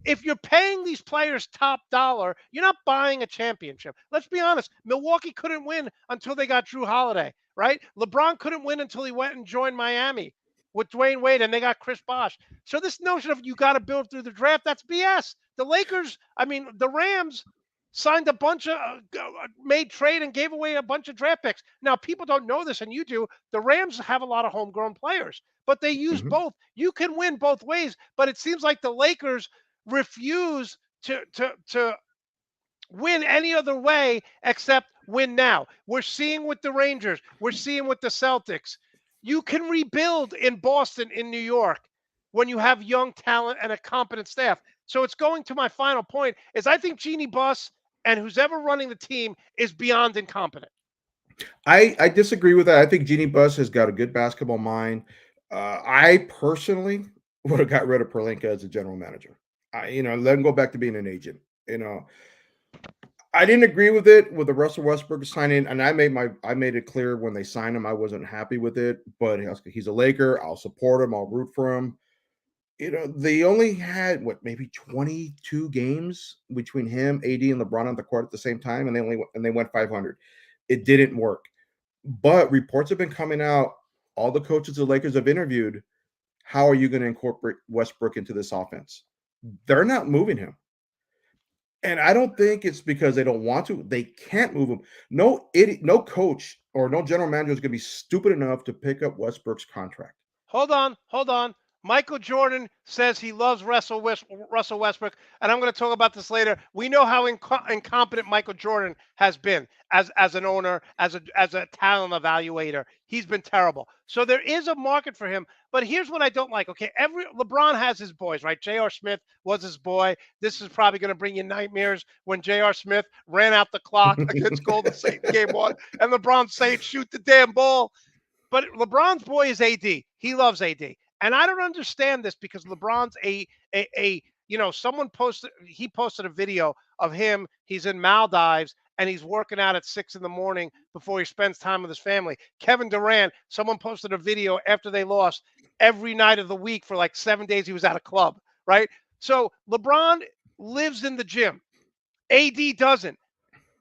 Speaker 2: If you're paying these players top dollar, you're not buying a championship. Let's be honest. Milwaukee couldn't win until they got Drew Holiday, right? LeBron couldn't win until he went and joined Miami with Dwayne Wade, and they got Chris Bosh. So this notion of you got to build through the draft, that's BS. The Rams signed a bunch of, made trade and gave away a bunch of draft picks. Now, people don't know this, and you do. The Rams have a lot of homegrown players, but they use both. You can win both ways, but it seems like the Lakers refuse to win any other way except win now. We're seeing with the Rangers. We're seeing with the Celtics. You can rebuild in Boston, in New York, when you have young talent and a competent staff. So it's going to my final point is I think Jeannie Buss and who's ever running the team is beyond incompetent.
Speaker 5: I disagree with that. I think Jeannie Buss has got a good basketball mind. I personally would have got rid of Pelinka as a general manager. Let him go back to being an agent. I didn't agree with it with the Russell Westbrook signing, and I made it clear when they signed him I wasn't happy with it. But he's a Laker. I'll support him. I'll root for him. They only had maybe 22 games between him, AD, and LeBron on the court at the same time, and they went 500. It didn't work. But reports have been coming out. All the coaches the Lakers have interviewed how are you going to incorporate Westbrook into this offense? They're not moving him. And I don't think it's because they don't want to. They can't move him. No idiot, no coach or no general manager is going to be stupid enough to pick up Westbrook's contract.
Speaker 2: Hold on. Michael Jordan says he loves Russell Westbrook, and I'm going to talk about this later. We know how incompetent Michael Jordan has been as an owner, as a talent evaluator. He's been terrible. So there is a market for him. But here's what I don't like. Okay, LeBron has his boys, right? J.R. Smith was his boy. This is probably going to bring you nightmares when J.R. Smith ran out the clock against Golden State in Game 1, and LeBron saying, "Shoot the damn ball." But LeBron's boy is AD. He loves AD. And I don't understand this because LeBron's someone posted a video of him. He's in Maldives and he's working out at 6 a.m. before he spends time with his family. Kevin Durant, someone posted a video after they lost. Every night of the week for like 7 days, he was at a club, right? So LeBron lives in the gym. AD doesn't.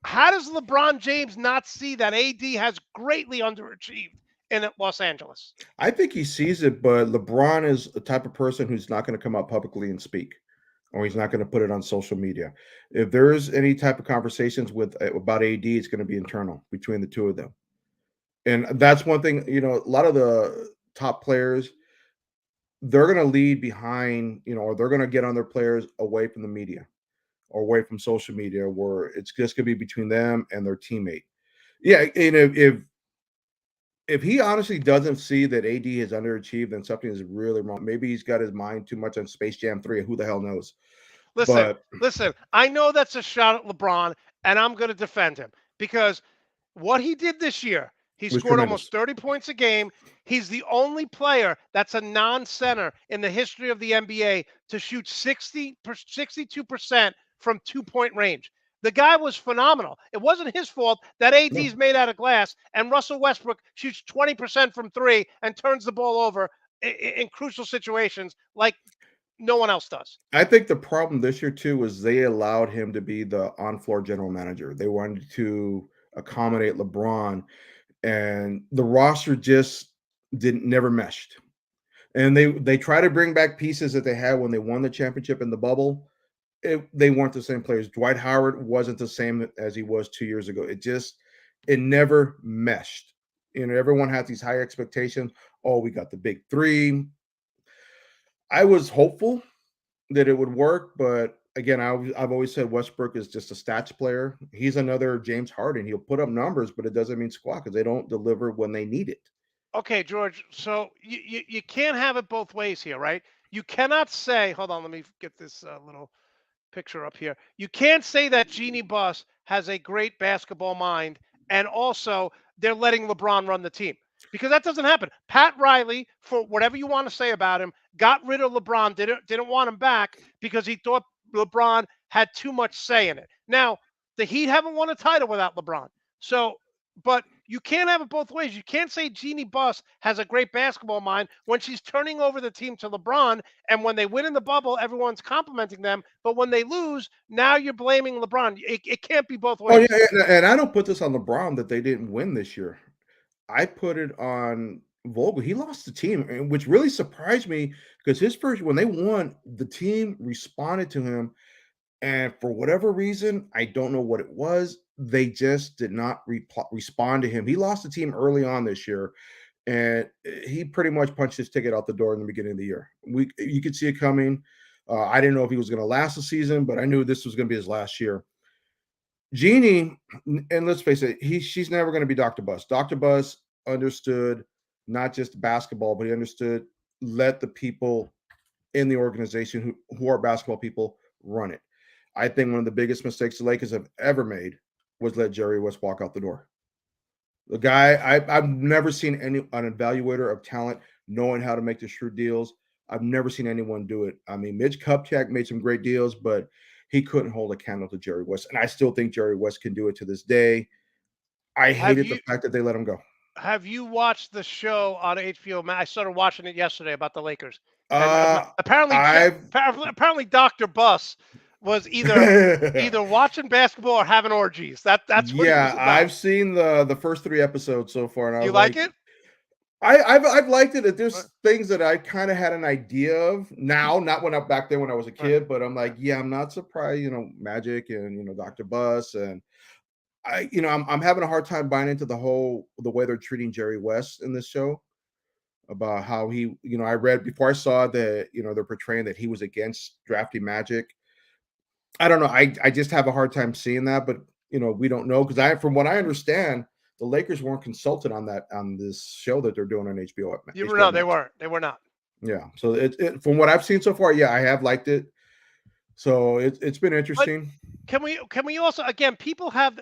Speaker 2: How does LeBron James not see that AD has greatly underachieved in Los Angeles?
Speaker 5: I think he sees it, but LeBron is the type of person who's not going to come out publicly and speak, or he's not going to put it on social media. If there's any type of conversations about AD, it's going to be internal between the two of them. And that's one thing, a lot of the top players, they're going to lead behind, or they're going to get on their players away from the media or away from social media, where it's just going to be between them and their teammate. Yeah, and if he honestly doesn't see that AD has underachieved, then something is really wrong. Maybe he's got his mind too much on Space Jam 3. Who the hell knows?
Speaker 2: Listen, I know that's a shot at LeBron, and I'm going to defend him because what he did this year, he scored almost 30 points a game. He's the only player that's a non-center in the history of the NBA to shoot 62% from two-point range. The guy was phenomenal. It wasn't his fault that AD's made out of glass, and Russell Westbrook shoots 20% from three and turns the ball over in crucial situations like no one else does.
Speaker 5: I think the problem this year, too, was they allowed him to be the on-floor general manager. They wanted to accommodate LeBron, and the roster just never meshed. And they try to bring back pieces that they had when they won the championship in the bubble. They weren't the same players. Dwight Howard wasn't the same as he was 2 years ago. It never meshed. Everyone had these high expectations. Oh, we got the big three. I was hopeful that it would work, but again, I've always said Westbrook is just a stats player. He's another James Harden. He'll put up numbers, but it doesn't mean squat because they don't deliver when they need it.
Speaker 2: Okay, George. So you can't have it both ways here, right? You cannot say, hold on, let me get this little picture up here. You can't say that Jeannie Buss has a great basketball mind and also they're letting LeBron run the team, because that doesn't happen. Pat Riley, for whatever you want to say about him, got rid of LeBron, didn't want him back because he thought LeBron had too much say in it. Now, the Heat haven't won a title without LeBron. So, but you can't have it both ways. You can't say Jeannie Buss has a great basketball mind when she's turning over the team to LeBron, and when they win in the bubble, everyone's complimenting them. But when they lose, now you're blaming LeBron. It can't be both ways.
Speaker 5: Oh, yeah, and I don't put this on LeBron that they didn't win this year. I put it on Vogel. He lost the team, which really surprised me because when they won, the team responded to him. And for whatever reason, I don't know what it was, they just did not respond to him. He lost the team early on this year, and he pretty much punched his ticket out the door in the beginning of the year. You could see it coming. I didn't know if he was going to last the season, but I knew this was going to be his last year. Jeannie, and let's face it, she's never going to be Dr. Buss. Dr. Buss understood not just basketball, but he understood let the people in the organization who are basketball people run it. I think one of the biggest mistakes the Lakers have ever made was let Jerry West walk out the door. The guy, I've never seen an evaluator of talent knowing how to make the shrewd deals. I've never seen anyone do it. I mean, Mitch Kupchak made some great deals, but he couldn't hold a candle to Jerry West. And I still think Jerry West can do it to this day. I hated the fact that they let him go.
Speaker 2: Have you watched the show on HBO? I started watching it yesterday about the Lakers. Apparently Dr. Buss was either watching basketball or having orgies. That's what
Speaker 5: I've seen the first 3 episodes so far. And
Speaker 2: you like it?
Speaker 5: I've liked it.
Speaker 2: Uh,
Speaker 5: There's things that I kind of had an idea of now, not when I back then when I was a
Speaker 2: Right.
Speaker 5: kid, but I'm like, yeah, I'm not surprised. Magic and Dr. Bus and I'm having a hard time buying into the way they're treating Jerry West in this show about how I read before I saw that they're portraying that he was against drafting Magic. I don't know. I just have a hard time seeing that, but we don't know because from what I understand, the Lakers weren't consulted on this show that they're doing on HBO.
Speaker 2: No, they
Speaker 5: Max.
Speaker 2: weren't. They were not.
Speaker 5: Yeah. So from what I've seen so far, yeah, I have liked it. So it's been
Speaker 2: But
Speaker 5: interesting.
Speaker 2: can we also, again, people have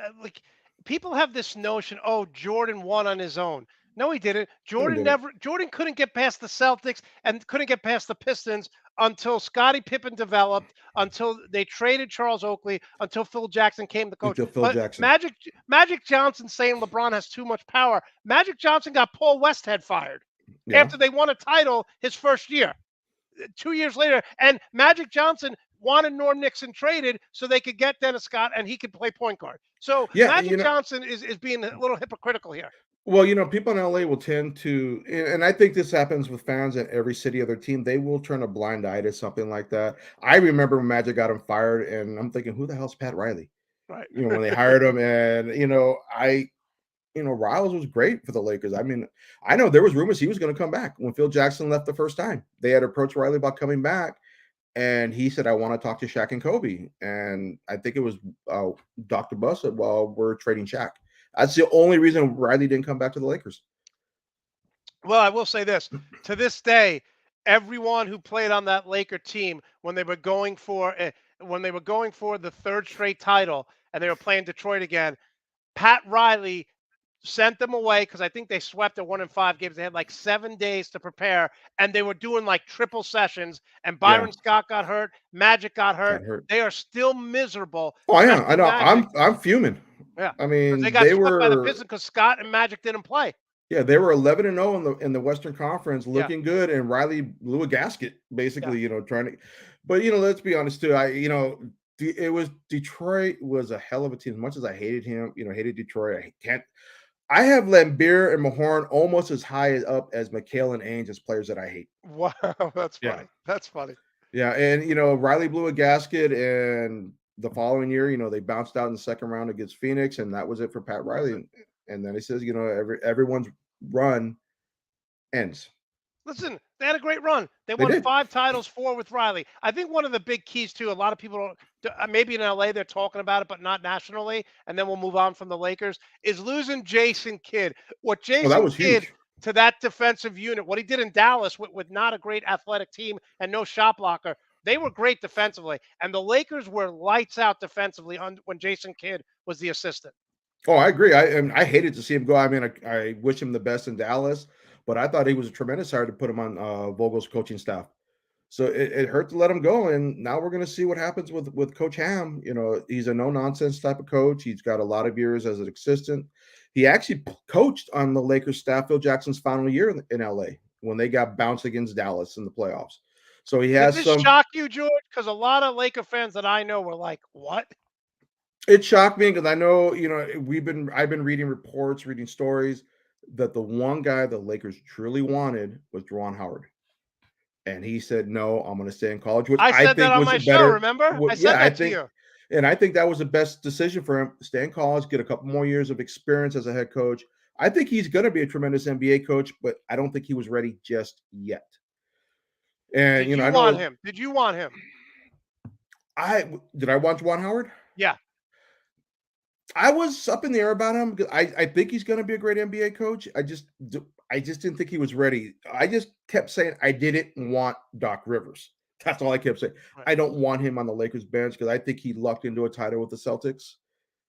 Speaker 2: this notion, oh, Jordan won on his own. No, he didn't.
Speaker 5: No, we didn't.
Speaker 2: Jordan couldn't get past the Celtics and couldn't get past the Pistons until Scottie Pippen developed, until they traded Charles Oakley, until Phil Jackson came the coach.
Speaker 5: Until Phil
Speaker 2: But
Speaker 5: Jackson.
Speaker 2: Magic Johnson saying LeBron has too much power. Magic Johnson got Paul Westhead fired
Speaker 5: Yeah.
Speaker 2: after they won a title his first year. 2 years later, and Magic Johnson wanted Norm Nixon traded so they could get Dennis Scott and he could play point guard. So
Speaker 5: Yeah,
Speaker 2: Magic Johnson is being a little hypocritical here.
Speaker 5: Well, people in LA will tend to, and I think this happens with fans in every city of their team. They will turn a blind eye to something like that. I remember when Magic got him fired, and I'm thinking, who the hell's Pat Riley?
Speaker 2: Right.
Speaker 5: When they hired him, and Riles was great for the Lakers. I mean, I know there was rumors he was going to come back when Phil Jackson left the first time. They had approached Riley about coming back, and he said, "I want to talk to Shaq and Kobe." And I think it was Dr. Buss said, "Well, we're trading Shaq." That's the only reason Riley didn't come back to the Lakers.
Speaker 2: Well, I will say this. To this day, everyone who played on that Laker team when they were going for the third straight title and they were playing Detroit again, Pat Riley sent them away because I think they swept at 1-5 games. They had like 7 days to prepare, and they were doing like triple sessions. And Byron Scott got hurt, Magic got hurt. They are still miserable.
Speaker 5: Oh yeah, I know. I'm fuming.
Speaker 2: Yeah,
Speaker 5: I mean,
Speaker 2: they got swept by the Pistons because Scott and Magic didn't play.
Speaker 5: Yeah, they were 11-0 in the Western Conference, looking good, and Riley blew a gasket, basically. Trying to. But let's be honest too. It was Detroit was a hell of a team. As much as I hated him, hated Detroit. I have Lambeer and Mahorn almost as high up as McHale and Ainge as players that I hate.
Speaker 2: Wow, that's funny.
Speaker 5: Yeah.
Speaker 2: That's funny.
Speaker 5: Yeah, and Riley blew a gasket, and the following year, they bounced out in the second round against Phoenix, and that was it for Pat Riley. And then he says, everyone's run ends.
Speaker 2: Listen, they had a great run. They won 5 titles, 4 with Riley. I think one of the big keys too, a lot of people don't, maybe in LA they're talking about it, but not nationally. And then we'll move on from the Lakers. Is losing Jason Kidd. What Jason Kidd to that defensive unit, what he did in Dallas with not a great athletic team and no shot blocker. They were great defensively, and the Lakers were lights out defensively when Jason Kidd was the assistant.
Speaker 5: Oh, I agree. I hated to see him go. I mean, I wish him the best in Dallas, but I thought he was a tremendous hire to put him on Vogel's coaching staff. So it hurt to let him go, and now we're going to see what happens with Coach Ham. He's a no-nonsense type of coach. He's got a lot of years as an assistant. He actually coached on the Lakers staff Phil Jackson's final year in LA when they got bounced against Dallas in the playoffs. So he has
Speaker 2: Did this shock you, George? Because a lot of Laker fans that I know were like, "What?"
Speaker 5: It shocked me because I know, I've been reading reports, reading stories that the one guy the Lakers truly wanted was Juwan Howard. And he said, "No, I'm going to stay in college," which
Speaker 2: I said
Speaker 5: think
Speaker 2: that on
Speaker 5: was
Speaker 2: my
Speaker 5: a
Speaker 2: show,
Speaker 5: better,
Speaker 2: remember? I said that to you.
Speaker 5: And I think that was the best decision for him. Stay in college, get a couple more years of experience as a head coach. I think he's going to be a tremendous NBA coach, but I don't think he was ready just yet. And
Speaker 2: Did you want him? Did you want him?
Speaker 5: Did I want Juwan Howard?
Speaker 2: Yeah.
Speaker 5: I was up in the air about him because I think he's going to be a great NBA coach. I just didn't think he was ready. I just kept saying I didn't want Doc Rivers. That's all I kept saying. Right. I don't want him on the Lakers bench because I think he lucked into a title with the Celtics.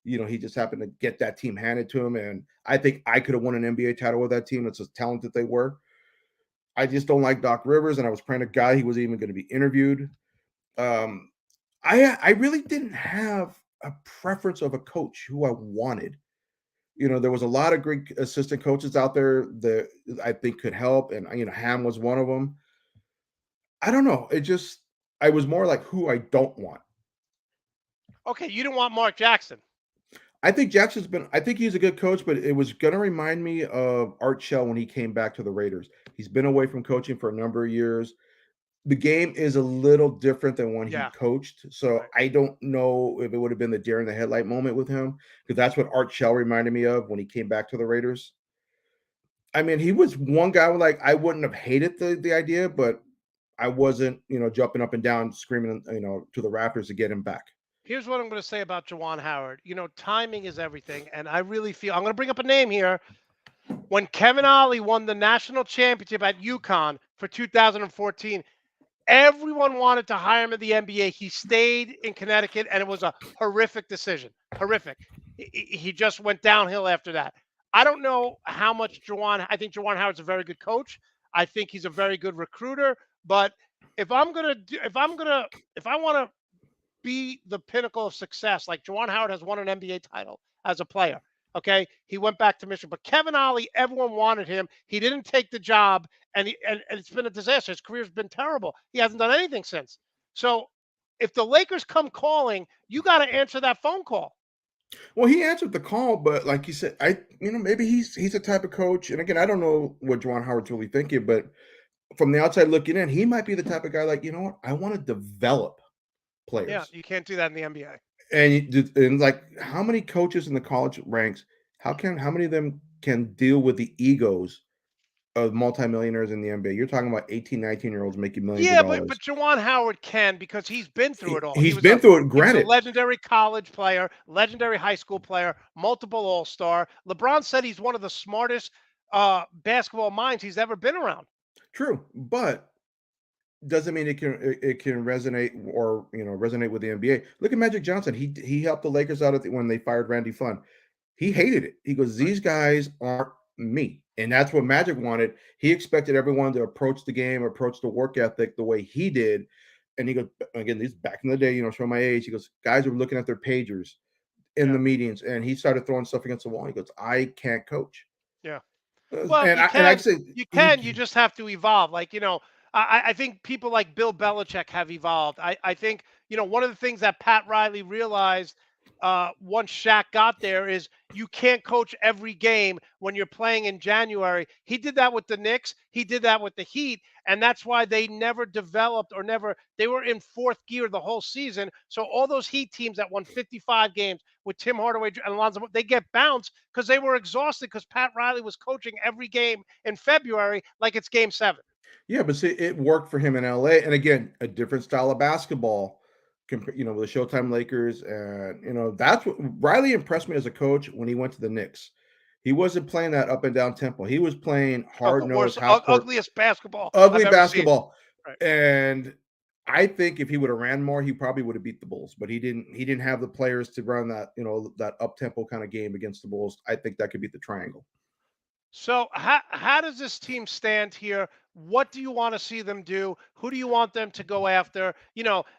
Speaker 5: He just happened to get that team handed to him, and I think I could have won an NBA title with that team. That's as talented they were. I just don't like Doc Rivers, and I was praying to God he was even going to be interviewed. I really didn't have a preference of a coach who I wanted. There was a lot of great assistant coaches out there that I think could help, and Ham was one of them. I don't know. I was more like who I don't want.
Speaker 2: Okay, you didn't want Mark Jackson.
Speaker 5: I think I think he's a good coach, but it was going to remind me of Art Shell when he came back to the Raiders. He's been away from coaching for a number of years. The game is a little different than when he
Speaker 2: Yeah.
Speaker 5: coached. So
Speaker 2: Right.
Speaker 5: I don't know if it would have been the deer in the headlight moment with him, because that's what Art Shell reminded me of when he came back to the Raiders. I mean, he was one guy like I wouldn't have hated the idea, but I wasn't, jumping up and down, screaming, to the Raptors to get him back.
Speaker 2: Here's what I'm going to say about Jawan Howard. Timing is everything, and I really feel I'm going to bring up a name here. When Kevin Ollie won the national championship at UConn for 2014, everyone wanted to hire him at the NBA. He stayed in Connecticut, and it was a horrific decision. Horrific. He just went downhill after that. I don't know how much I think Jawan Howard's a very good coach. I think he's a very good recruiter. But if I want to be the pinnacle of success, like Jawan Howard has won an NBA title as a player. Okay, he went back to Michigan, but Kevin Ollie, everyone wanted him. He didn't take the job, and it's been a disaster. His career's been terrible. He hasn't done anything since. So, if the Lakers come calling, you got to answer that phone call.
Speaker 5: Well, he answered the call, but like you said, maybe he's the type of coach. And again, I don't know what Juwan Howard's really thinking, but from the outside looking in, he might be the type of guy like, you know what, I want to develop players.
Speaker 2: Yeah, you can't do that in the NBA.
Speaker 5: And like, how many coaches in the college ranks? How many of them can deal with the egos of multimillionaires in the NBA? You're talking about 18, 19-year-olds making millions of dollars.
Speaker 2: But Jawan Howard can, because he's been through it all.
Speaker 5: He's been through it. Granted,
Speaker 2: he was a legendary college player, legendary high school player, multiple All-Star. LeBron said he's one of the smartest basketball minds he's ever been around.
Speaker 5: True, but doesn't mean it can resonate or resonate with the NBA. Look at Magic Johnson. He helped the Lakers out when they fired Randy Funn. He hated it. He goes, these guys aren't me. And that's what Magic wanted. He expected everyone to approach the game, approach the work ethic the way he did. And he goes, again, these back in the day, show my age. He goes, guys are looking at their pagers in the meetings, and he started throwing stuff against the wall. He goes, I can't coach.
Speaker 2: Yeah. Well, you just have to evolve. Like, I think people like Bill Belichick have evolved. I think, one of the things that Pat Riley realized once Shaq got there is you can't coach every game when you're playing in January. He did that with the Knicks. He did that with the Heat. And that's why they never developed they were in fourth gear the whole season. So all those Heat teams that won 55 games with Tim Hardaway and Alonzo, they get bounced because they were exhausted because Pat Riley was coaching every game in February like it's game 7.
Speaker 5: Yeah, but see, it worked for him in LA. And again, a different style of basketball, with the Showtime Lakers. And, that's what Riley impressed me as a coach when he went to the Knicks. He wasn't playing that up and down tempo. He was playing hard-nosed,
Speaker 2: ugliest basketball.
Speaker 5: Ugly basketball.
Speaker 2: Right.
Speaker 5: And I think if he would have ran more, he probably would have beat the Bulls. But he didn't have the players to run that, that up-tempo kind of game against the Bulls. I think that could beat the triangle.
Speaker 2: So how does this team stand here? What do you want to see them do? Who do you want them to go after?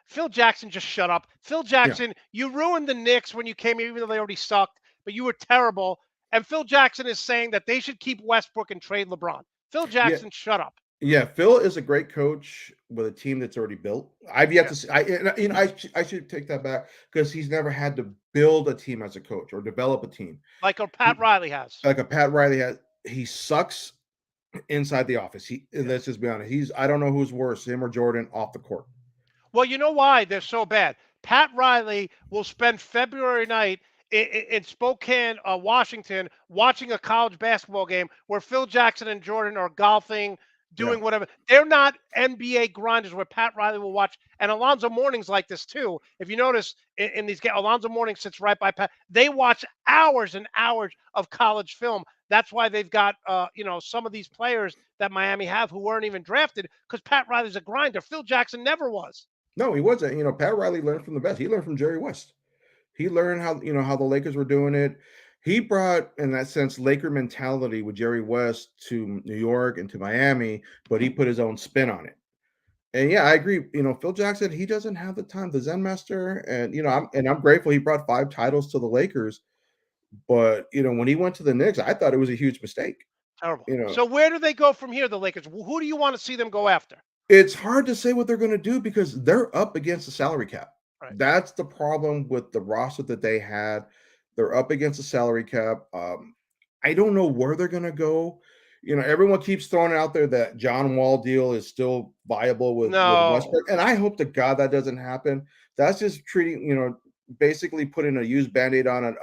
Speaker 2: Phil Jackson, just shut up. Phil Jackson, You ruined the Knicks when you came here, even though they already sucked, but you were terrible. And Phil Jackson is saying that they should keep Westbrook and trade LeBron. Phil Jackson, shut up.
Speaker 5: Yeah, Phil is a great coach with a team that's already built. I've yet to see. I should take that back because he's never had to build a team as a coach or develop a team
Speaker 2: like a Pat Riley has.
Speaker 5: He sucks inside the office. Let's just be honest. I don't know who's worse, him or Jordan off the court.
Speaker 2: Well, you know why they're so bad. Pat Riley will spend February night in Spokane, Washington, watching a college basketball game where Phil Jackson and Jordan are golfing, doing whatever. They're not NBA grinders where Pat Riley will watch. And Alonzo Mourning's like this too. If you notice in these games, Alonzo Mourning sits right by Pat. They watch hours and hours of college film. That's why they've got, some of these players that Miami have who weren't even drafted because Pat Riley's a grinder. Phil Jackson never was.
Speaker 5: No, he wasn't. Pat Riley learned from the best. He learned from Jerry West. He learned how the Lakers were doing it. He brought, in that sense, Laker mentality with Jerry West to New York and to Miami, but he put his own spin on it. And yeah, I agree. Phil Jackson, he doesn't have the time. The Zen Master, and I'm grateful he brought 5 titles to the Lakers. But when he went to the Knicks, I thought it was a huge mistake.
Speaker 2: Terrible. So where do they go from here, the Lakers? Who do you want to see them go after?
Speaker 5: It's hard to say what they're going to do because they're up against the salary cap.
Speaker 2: Right.
Speaker 5: That's the problem with the roster that they had. They're up against the salary cap. I don't know where they're going to go. Everyone keeps throwing out there that John Wall deal is still viable with
Speaker 2: No,
Speaker 5: Westbrook, and I hope to God that doesn't happen. That's just treating, basically putting a used Band-Aid on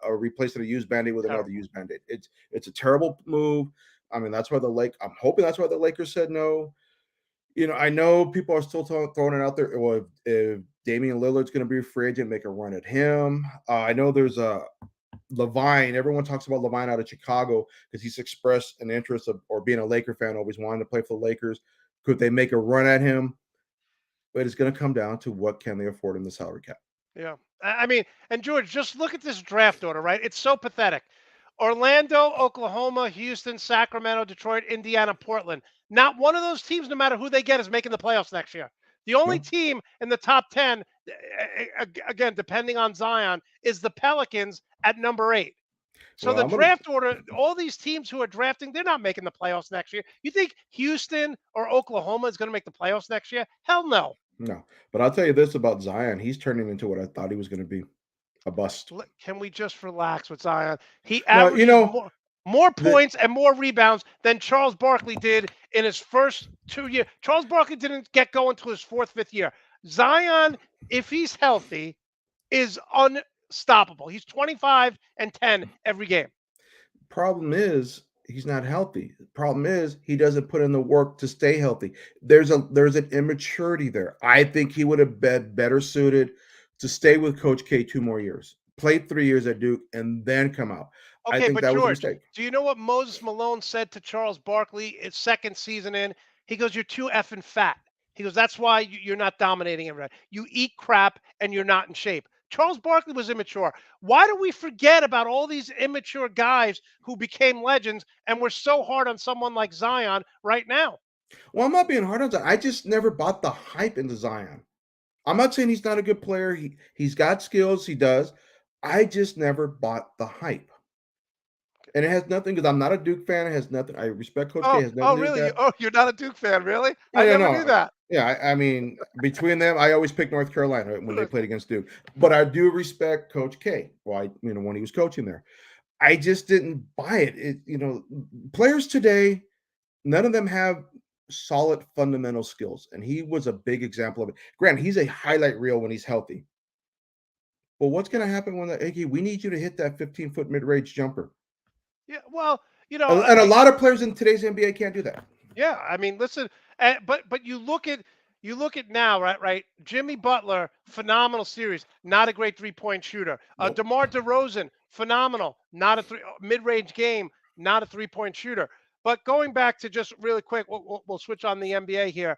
Speaker 5: replacing a used Band-Aid with another
Speaker 2: terrible.
Speaker 5: used Band-Aid. It's a terrible move. I mean, that's why I'm hoping that's why the Lakers said no. I know people are still throwing it out there. Well, if Damian Lillard's going to be a free agent, make a run at him. I know there's a Levine. Everyone talks about Levine out of Chicago because he's expressed an interest or being a Laker fan, always wanting to play for the Lakers. Could they make a run at him? But it's going to come down to what can they afford in the salary cap.
Speaker 2: Yeah. I mean, and George, just look at this draft order, right? It's so pathetic. Orlando, Oklahoma, Houston, Sacramento, Detroit, Indiana, Portland. Not one of those teams, no matter who they get, is making the playoffs next year. The only
Speaker 5: No.
Speaker 2: team in the top 10, again, depending on Zion, is the Pelicans at number 8. So
Speaker 5: Well,
Speaker 2: the
Speaker 5: I'm gonna
Speaker 2: draft order, all these teams who are drafting, they're not making the playoffs next year. You think Houston or Oklahoma is going to make the playoffs next year? Hell no.
Speaker 5: no, but I'll tell you this about Zion: he's turning into what I thought he was going to be, a bust.
Speaker 2: Can we just relax with Zion? He
Speaker 5: No,
Speaker 2: averages more
Speaker 5: the
Speaker 2: points and more rebounds than Charles Barkley did in his first 2 years. Charles Barkley didn't get going to his 4th, 5th year. Zion, if he's healthy, is unstoppable. He's 25 and 10 every game.
Speaker 5: problem is he's not healthy. The problem is he doesn't put in the work to stay healthy. There's an immaturity there. I think he would have been better suited to stay with Coach K 2 more years, play 3 years at Duke, and then come out. I
Speaker 2: Okay,
Speaker 5: think
Speaker 2: but
Speaker 5: that was a
Speaker 2: George,
Speaker 5: mistake.
Speaker 2: do you know what Moses Malone said to Charles Barkley his second season in? He goes, "You're too effing fat." He goes, "That's why you're not dominating everybody. You eat crap and you're not in shape." Charles Barkley was immature. Why do we forget about all these immature guys who became legends and we're so hard on someone like Zion right now?
Speaker 5: Well, I'm not being hard on Zion. I just never bought the hype into Zion. I'm not saying he's not a good player. He's got skills. He does. I just never bought the hype. And it has nothing because I'm not a Duke fan. It has nothing. I respect Coach K. It has nothing to do with
Speaker 2: Really?
Speaker 5: that.
Speaker 2: Oh, you're not a Duke fan, really?
Speaker 5: Oh
Speaker 2: I
Speaker 5: yeah,
Speaker 2: never knew
Speaker 5: no.
Speaker 2: that.
Speaker 5: Yeah, I mean, between them, I always pick North Carolina when they played against Duke. But I do respect Coach K. Why, when he was coaching there. I just didn't buy it. Players today, none of them have solid fundamental skills, and he was a big example of it. Grant, he's a highlight reel when he's healthy. But what's going to happen when hey, we need you to hit that 15-foot mid-range jumper?
Speaker 2: Yeah, well,
Speaker 5: And a lot of players in today's NBA can't do that.
Speaker 2: yeah, I mean, listen, but you look at now, right? Jimmy Butler, phenomenal series, not a great 3-point shooter.
Speaker 5: Nope.
Speaker 2: DeMar DeRozan, phenomenal, not a mid-range game, not a 3-point shooter. But going back to just really quick, we'll switch on the NBA here.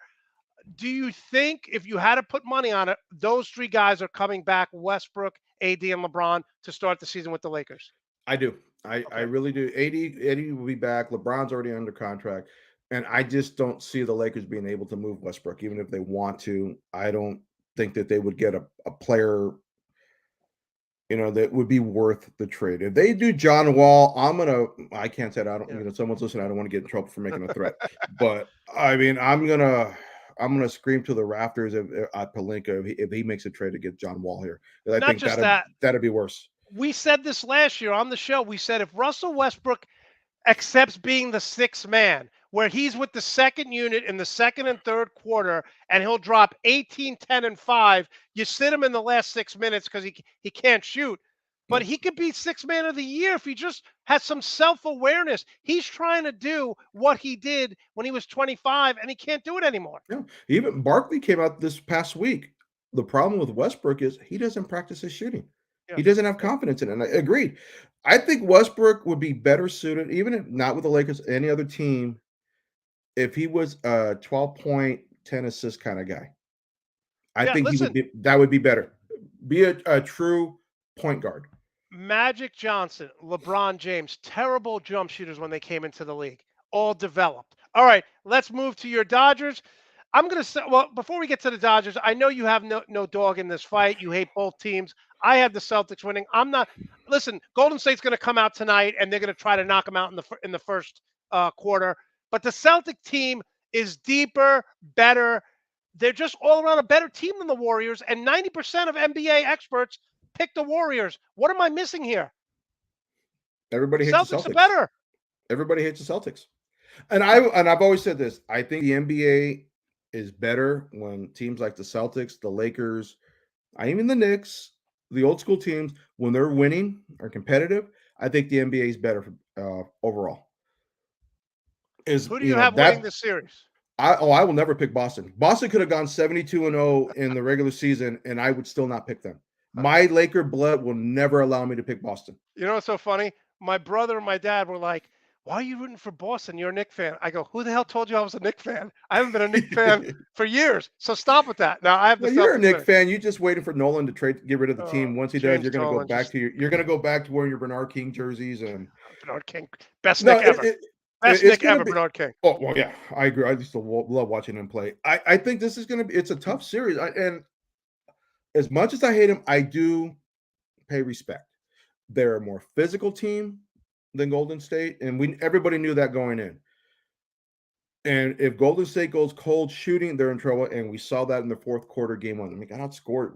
Speaker 2: Do you think if you had to put money on it, those 3 guys are coming back, Westbrook, AD, and LeBron, to start the season with the Lakers?
Speaker 5: I do. I
Speaker 2: Okay.
Speaker 5: really do. AD will be back. LeBron's already under contract. And I just don't see the Lakers being able to move Westbrook, even if they want to. I don't think that they would get a player, that would be worth the trade. If they do John Wall, I can't say that. I don't,
Speaker 2: Yeah.
Speaker 5: someone's listening. I don't want to get in trouble for making a threat. But I mean, I'm gonna scream to the rafters at Pelinka if he makes a trade to get John Wall here. I
Speaker 2: Not
Speaker 5: think
Speaker 2: just that.
Speaker 5: that'd be worse.
Speaker 2: We said this last year on the show. We said if Russell Westbrook accepts being the 6th man, where he's with the second unit in the second and third quarter, and he'll drop 18, 10, and 5. You sit him in the last 6 minutes because he can't shoot. But he could be 6th man of the year if he just has some self-awareness. He's trying to do what he did when he was 25, and he can't do it anymore.
Speaker 5: Yeah. Even Barkley came out this past week. The problem with Westbrook is he doesn't practice his shooting.
Speaker 2: Yeah.
Speaker 5: He doesn't have confidence in it. And I agreed. I think Westbrook would be better suited, even if not with the Lakers, any other team, if he was a 12-point, 10 assist kind of guy. I think that would be better. Be a true point guard.
Speaker 2: Magic Johnson, LeBron James, terrible jump shooters when they came into the league, all developed. All right, let's move to your Dodgers. I'm going to say, well, before we get to the Dodgers, I know you have no dog in this fight. You hate both teams. I have the Celtics winning. Listen, Golden State's going to come out tonight, and they're going to try to knock them out in the first quarter. But the Celtic team is deeper, better. They're just all around a better team than the Warriors, and 90% of NBA experts pick the Warriors. What am I missing here?
Speaker 5: Everybody hates the
Speaker 2: Celtics are
Speaker 5: Celtics.
Speaker 2: better.
Speaker 5: Everybody hates the Celtics. And I've always said this. I think the NBA is better when teams like the Celtics, the Lakers, even the Knicks, the old school teams, when they're winning or competitive, I think the NBA is better overall.
Speaker 2: Who do you have winning this series?
Speaker 5: I will never pick Boston. Boston could have gone 72-0 in the regular season, and I would still not pick them. My Laker blood will never allow me to pick Boston.
Speaker 2: You know what's so funny? My brother and my dad were like, "Why are you rooting for Boston? You're a Knicks fan." I go, "Who the hell told you I was a Knicks fan? I haven't been a Knicks fan for years. So stop with that." Now I have the.
Speaker 5: Well, you're a Knicks fan. You just waiting for Nolan to get rid of the team. Once he does, you're going to go back to you're going to go back to wearing your Bernard King jerseys and
Speaker 2: Bernard King, best Knick ever. Best Knick ever, Bernard King.
Speaker 5: Oh, well, yeah, I agree. I used to love watching him play. I think this is going to be, it's a tough series. And as much as I hate him, I do pay respect. They're a more physical team than Golden State. And everybody knew that going in. And if Golden State goes cold shooting, they're in trouble. And we saw that in the fourth quarter, game one. I mean, got outscored,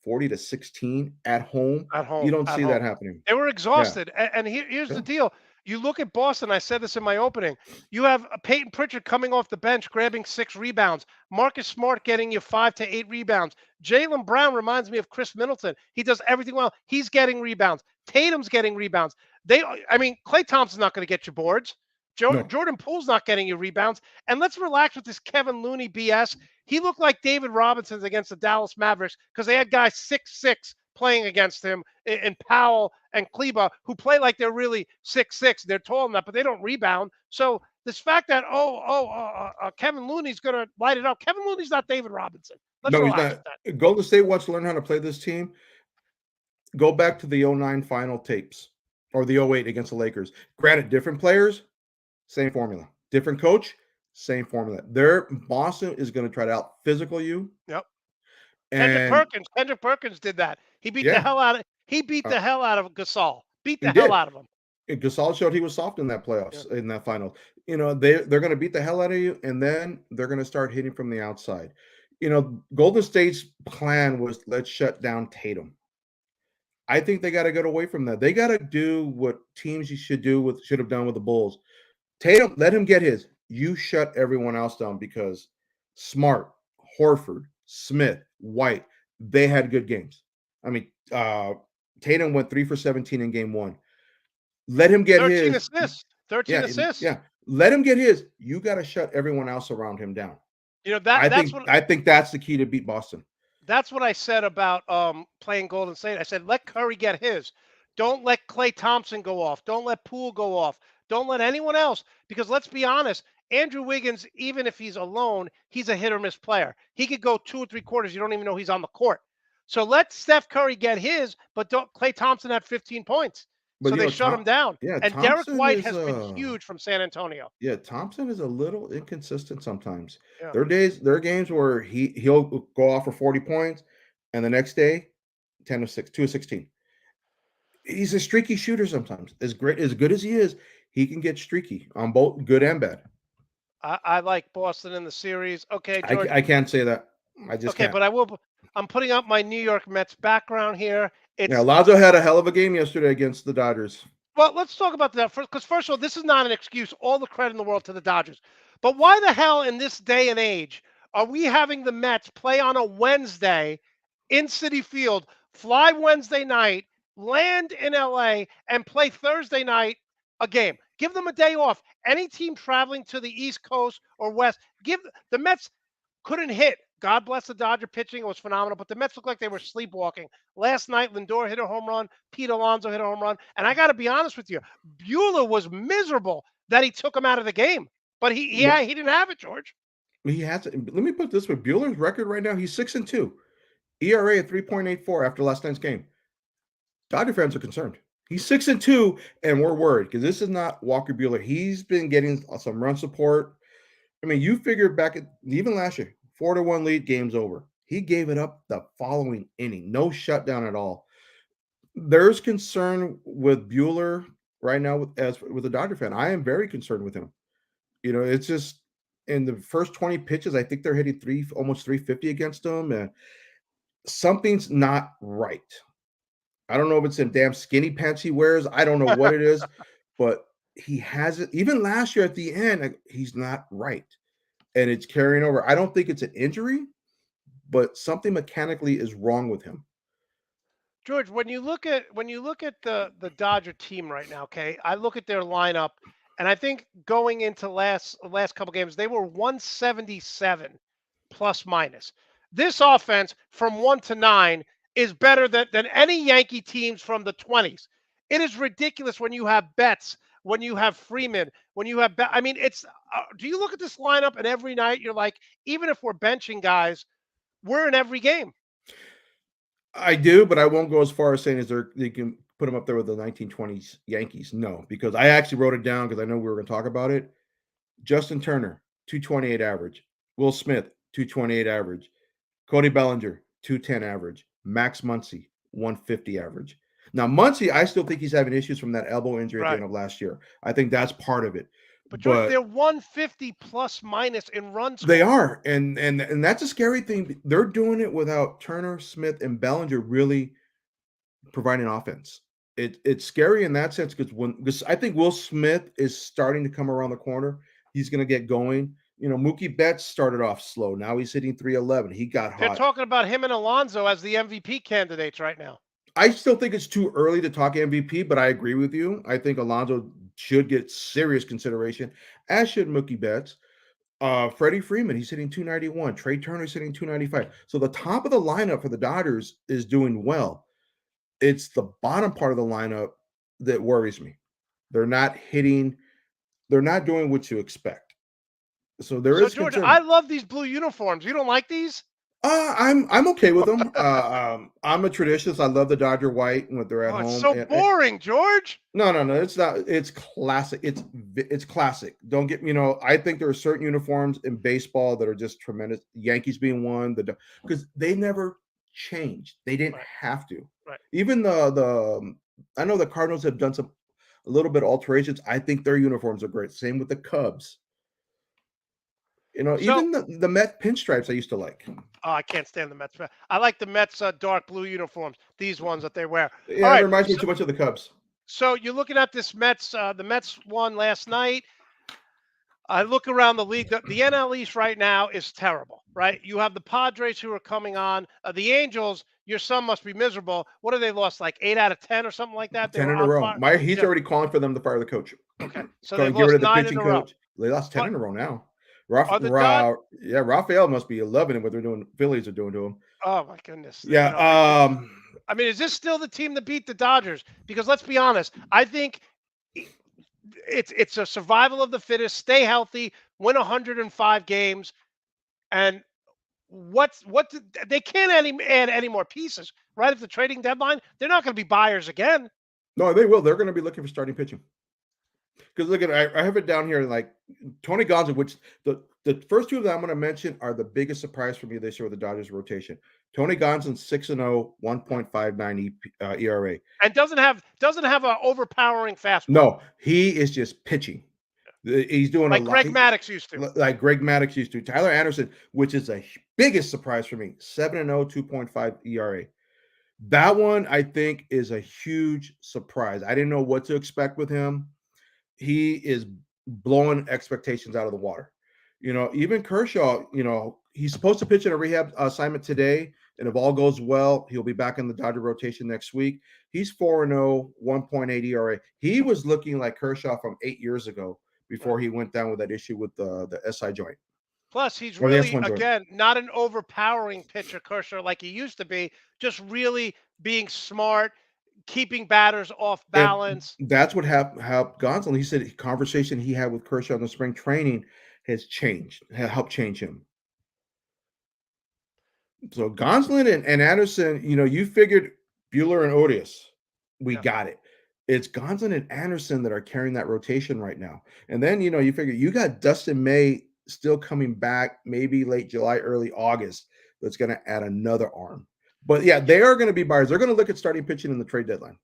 Speaker 5: 40-16 at home?
Speaker 2: At home.
Speaker 5: You don't see that happening.
Speaker 2: They were exhausted. Yeah. And here's the deal. You look at Boston, I said this in my opening. You have Peyton Pritchard coming off the bench, grabbing 6 rebounds. Marcus Smart getting you 5 to 8 rebounds. Jaylen Brown reminds me of Chris Middleton. He does everything well. He's getting rebounds. Tatum's getting rebounds. Klay Thompson's not going to get you boards. Jordan Poole's not getting you rebounds. And let's relax with this Kevin Looney BS. He looked like David Robinson against the Dallas Mavericks because they had guys 6'6" playing against him in Powell and Kleba, who play like they're really 6'6". They're tall enough, but they don't rebound. So this fact that, Kevin Looney's going to light it up. Kevin Looney's not David Robinson. Let's relax with that.
Speaker 5: Golden State wants to learn how to play this team. Go back to the 09 final tapes or the 08 against the Lakers. Granted, different players, same formula. Different coach, same formula. Boston is going to try to out physical you.
Speaker 2: Yep. Kendrick Perkins did that. He beat the hell out of the hell out of Gasol. Beat the hell out of him.
Speaker 5: And Gasol showed he was soft in that playoffs, in that final. They're going to beat the hell out of you, and then they're going to start hitting from the outside. Golden State's plan was, let's shut down Tatum. I think they got to get away from that. They got to do what teams should have done with the Bulls. Tatum, let him get his. You shut everyone else down, because Smart, Horford, Smith, White, they had good games. I mean, Tatum went 3 for 17 in game 1. Let him get
Speaker 2: 13
Speaker 5: his.
Speaker 2: assists. 13 assists.
Speaker 5: Yeah. Let him get his. You got to shut everyone else around him down. I think that's the key to beat Boston.
Speaker 2: That's what I said about playing Golden State. I said, let Curry get his. Don't let Klay Thompson go off. Don't let Poole go off. Don't let anyone else. Because let's be honest, Andrew Wiggins, even if he's alone, he's a hit or miss player. He could go 2 or 3 quarters. You don't even know he's on the court. So let Steph Curry get his, but Klay Thompson had 15 points. So they shut him down.
Speaker 5: Yeah,
Speaker 2: and Derek White has been huge from San Antonio.
Speaker 5: Yeah, Thompson is a little inconsistent sometimes. Yeah. There are games where he'll go off for 40 points, and the next day, 2 of 16. He's a streaky shooter sometimes. As good as he is, he can get streaky on both good and bad.
Speaker 2: I like Boston in the series. Okay, George.
Speaker 5: I can't say that. I just can't.
Speaker 2: But I will. I'm putting up my New York Mets background here.
Speaker 5: Lazo had a hell of a game yesterday against the Dodgers.
Speaker 2: Well, let's talk about that because first of all, this is not an excuse. All the credit in the world to the Dodgers. But why the hell in this day and age are we having the Mets play on a Wednesday in Citi Field, fly Wednesday night, land in LA, and play Thursday night a game? Give them a day off. Any team traveling to the East Coast or West, the Mets couldn't hit. God bless the Dodger pitching. It was phenomenal. But the Mets looked like they were sleepwalking. Last night, Lindor hit a home run. Pete Alonso hit a home run. And I got to be honest with you, Buehler was miserable that he took him out of the game. But he didn't have it, George.
Speaker 5: He has it. Let me put this with Buehler's record right now. He's 6-2. ERA at 3.84 after last night's game. Dodger fans are concerned. He's 6-2, and we're worried because this is not Walker Buehler. He's been getting some run support. I mean, you figure back at even last year, 4-1 lead, game's over. He gave it up the following inning. No shutdown at all. There's concern with Buehler right now with a Dodger fan. I am very concerned with him. It's just in the first 20 pitches, I think they're hitting almost 350 against him. And something's not right. I don't know if it's some damn skinny pants he wears. I don't know what it is, but he has it. Even last year at the end, like, he's not right, and it's carrying over. I don't think it's an injury, but something mechanically is wrong with him.
Speaker 2: George, when you look at the Dodger team right now, okay, I look at their lineup, and I think going into last couple games, they were 177 plus minus. This offense from 1 to 9 is better than any Yankee teams from the 20s. It is ridiculous when you have Betts, when you have Freeman, when you have. I mean, it's. Do you look at this lineup and every night you're like, even if we're benching guys, we're in every game.
Speaker 5: I do, but I won't go as far as saying they can put him up there with the 1920s Yankees. No, because I actually wrote it down because I know we were going to talk about it. Justin Turner, 228 average. Will Smith, 228 average. Cody Bellinger, 210 average. Max Muncy, 150 average. Now, Muncy, I still think he's having issues from that elbow injury at the
Speaker 2: Right.
Speaker 5: end of last year. I think that's part of it.
Speaker 2: But George,
Speaker 5: But
Speaker 2: they're 150 plus minus in runs.
Speaker 5: they are, and that's a scary thing. They're doing it without Turner, Smith, and Bellinger really providing offense. It's scary in that sense because I think Will Smith is starting to come around the corner. He's going to get going. Mookie Betts started off slow. Now he's hitting 311. He got
Speaker 2: They're
Speaker 5: hot.
Speaker 2: talking about him and Alonso as the MVP candidates right now.
Speaker 5: I still think it's too early to talk MVP, but I agree with you. I think Alonso should get serious consideration, as should Mookie Betts. Freddie Freeman, he's hitting 291. Trey Turner's hitting 295. So the top of the lineup for the Dodgers is doing well. It's the bottom part of the lineup that worries me. They're not hitting, they're not doing what you expect. So there
Speaker 2: So
Speaker 5: is
Speaker 2: George,
Speaker 5: concern.
Speaker 2: I love these blue uniforms. You don't like these?
Speaker 5: I'm okay with them. I'm a traditionalist. I love the Dodger white when they're at
Speaker 2: Oh, it's
Speaker 5: home.
Speaker 2: so boring, George.
Speaker 5: No, it's not. It's classic. It's classic. Don't get I think there are certain uniforms in baseball that are just tremendous. Yankees being one, because they never changed. They didn't
Speaker 2: Right.
Speaker 5: have to.
Speaker 2: Right.
Speaker 5: Even I know the Cardinals have done a little bit of alterations. I think their uniforms are great. Same with the Cubs.
Speaker 2: So,
Speaker 5: even the Met pinstripes I used to like.
Speaker 2: oh, I can't stand the Mets. I like the Mets dark blue uniforms. These ones that they wear.
Speaker 5: Yeah,
Speaker 2: All
Speaker 5: it
Speaker 2: right.
Speaker 5: reminds me too much of the Cubs.
Speaker 2: So you're looking at this Mets. The Mets won last night. I look around the league. The NL East right now is terrible, right? You have the Padres who are coming on. The Angels, your son must be miserable. What have they lost? Like 8 out of 10 or something like that? They
Speaker 5: 10
Speaker 2: were
Speaker 5: in a
Speaker 2: on
Speaker 5: row.
Speaker 2: fire.
Speaker 5: He's
Speaker 2: Yeah.
Speaker 5: already calling for them to fire the coach.
Speaker 2: Okay. So
Speaker 5: Going
Speaker 2: they've
Speaker 5: to get rid
Speaker 2: lost
Speaker 5: of the
Speaker 2: 9 in
Speaker 5: pitching
Speaker 2: a row.
Speaker 5: coach. They lost 10
Speaker 2: But
Speaker 5: in a row now.
Speaker 2: are the Dod-
Speaker 5: Raphael must be loving it what they're doing. Phillies are doing to him.
Speaker 2: Oh my goodness.
Speaker 5: Yeah.
Speaker 2: I mean, is this still the team that beat the Dodgers? Because let's be honest, I think it's a survival of the fittest. Stay healthy, win 105 games, and they can't add any more pieces right at the trading deadline. They're not going to be buyers again.
Speaker 5: No, they will. They're going to be looking for starting pitching. Because look at I have it down here like Tony Gonsolin, which the first two that I'm going to mention are the biggest surprise for me this year with the Dodgers rotation. Tony Gonsolin 6-0, 1.59 ERA,
Speaker 2: and doesn't have an overpowering fastball.
Speaker 5: No, he is just pitching. He's doing
Speaker 2: like
Speaker 5: a lot.
Speaker 2: Greg Maddux used to.
Speaker 5: Like Greg Maddux used to. Tyler Anderson, which is the biggest surprise for me, 7-0, 2.5 ERA. That one I think is a huge surprise. I didn't know what to expect with him. He is blowing expectations out of the water. Even Kershaw, he's supposed to pitch in a rehab assignment today. And if all goes well, he'll be back in the Dodger rotation next week. He's 4-0, 1.8 ERA. He was looking like Kershaw from 8 years ago before he went down with that issue with the SI joint.
Speaker 2: Plus, he's really, again, not an overpowering pitcher, Kershaw, like he used to be, just really being smart, keeping batters off balance.
Speaker 5: And that's what helped Gonsolin. He said the conversation he had with Kershaw in the spring training has helped change him. So Gonsolin and Anderson, you figured Buehler and Odious. We got it. It's Gonsolin and Anderson that are carrying that rotation right now. And then, you figure you got Dustin May still coming back, maybe late July, early August. That's going to add another arm. But yeah, they are going to be buyers. They're going to look at starting pitching in the trade deadline.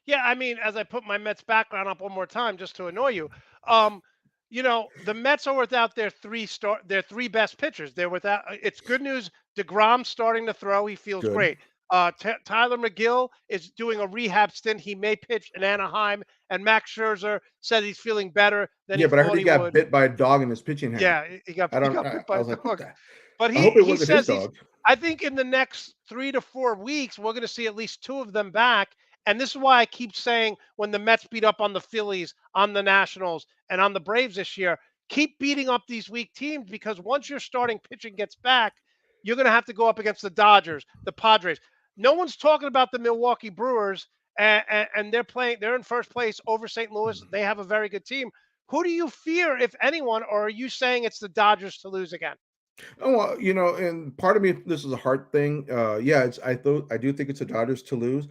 Speaker 2: Yeah, I mean, as I put my Mets background up one more time, just to annoy you, the Mets are without their three best pitchers. They're without. It's good news. DeGrom's starting to throw. He feels great. Tyler McGill is doing a rehab stint. He may pitch in Anaheim, and Max Scherzer said he's feeling better than
Speaker 5: Yeah,
Speaker 2: he
Speaker 5: but I heard
Speaker 2: thought
Speaker 5: he
Speaker 2: he
Speaker 5: got
Speaker 2: would.
Speaker 5: bit by a dog in his pitching hand.
Speaker 2: Yeah, he got
Speaker 5: I
Speaker 2: he
Speaker 5: don't.
Speaker 2: got bit
Speaker 5: I
Speaker 2: by a
Speaker 5: was like, what
Speaker 2: dog.
Speaker 5: the?
Speaker 2: But
Speaker 5: I hope it
Speaker 2: he
Speaker 5: wasn't his
Speaker 2: says he's.
Speaker 5: dog.
Speaker 2: I think in the next 3 to 4 weeks, we're going to see at least two of them back. And this is why I keep saying when the Mets beat up on the Phillies, on the Nationals, and on the Braves this year, keep beating up these weak teams because once your starting pitching gets back, you're going to have to go up against the Dodgers, the Padres. No one's talking about the Milwaukee Brewers, and they're playing. They're in first place over St. Louis. They have a very good team. Who do you fear, if anyone, or are you saying it's the Dodgers to lose again?
Speaker 5: Oh, well, and part of me, this is a heart thing. Yeah, I do think it's the Dodgers to lose.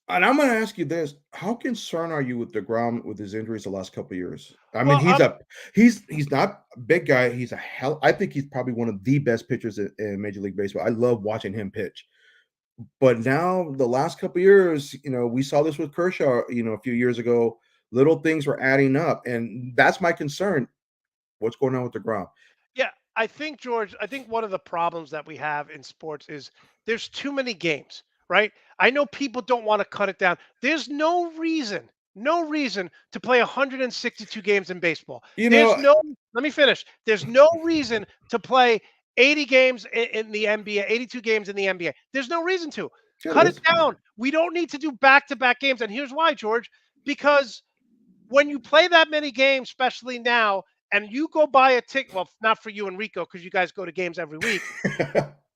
Speaker 5: And I'm going to ask you this: how concerned are you with Degrom with his injuries the last couple of years? I mean,
Speaker 2: Well,
Speaker 5: he's not a big guy. He's a hell. I think he's probably one of the best pitchers in Major League Baseball. I love watching him pitch. But now the last couple of years, we saw this with Kershaw. A few years ago, little things were adding up, and that's my concern. What's going on with Degrom?
Speaker 2: yeah, I think George, I think one of the problems that we have in sports is there's too many games, right? I know people don't want to cut it down. There's no reason to play 162 games in baseball.
Speaker 5: You
Speaker 2: There's
Speaker 5: know,
Speaker 2: no, let me finish. There's no reason to play 80 games in the NBA, 82 games in the NBA. There's no reason to.
Speaker 5: yeah,
Speaker 2: Cut it
Speaker 5: there's
Speaker 2: down. We don't need to do back-to-back games. And here's why, George, because when you play that many games, especially now, and you go buy a ticket, well, not for you and Rico, because you guys go to games every week,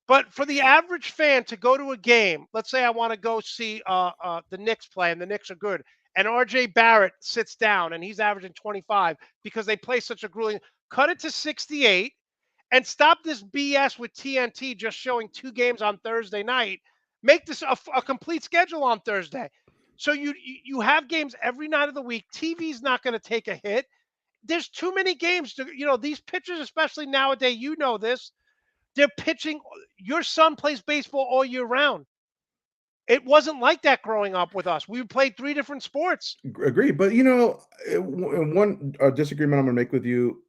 Speaker 2: but for the average fan to go to a game, let's say I want to go see the Knicks play, and the Knicks are good, and RJ Barrett sits down and he's averaging 25 because they play such a grueling, cut it to 68 and stop this BS with TNT just showing 2 games on Thursday night. Make this a complete schedule on Thursday. So you have games every night of the week. TV's not going to take a hit. There's too many games to, these pitchers, especially nowadays, this, they're pitching. Your son plays baseball all year round. It wasn't like that growing up with us. We played 3 different sports.
Speaker 5: agree. But one disagreement I'm going to make with you,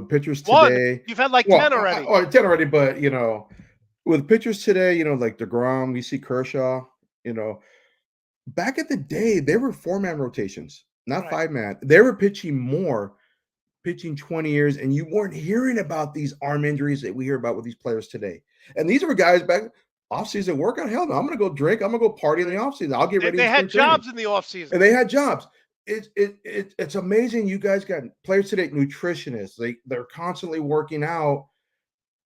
Speaker 5: pitchers
Speaker 2: One,
Speaker 5: today.
Speaker 2: you've had like
Speaker 5: Well,
Speaker 2: 10 already.
Speaker 5: 10 already, but with pitchers today, like DeGrom, we see Kershaw. Back in the day, they were 4-man rotations, not
Speaker 2: Right.
Speaker 5: 5-man. They were pitching 20 years, and you weren't hearing about these arm injuries that we hear about with these players today. And these were guys back off-season workout. Hell no, I'm going to go drink. I'm going to go party in the off-season. I'll get ready.
Speaker 2: They had
Speaker 5: spring
Speaker 2: jobs
Speaker 5: training.
Speaker 2: in the offseason.
Speaker 5: And they had jobs. It's amazing. You guys got players today, nutritionists. They're constantly working out,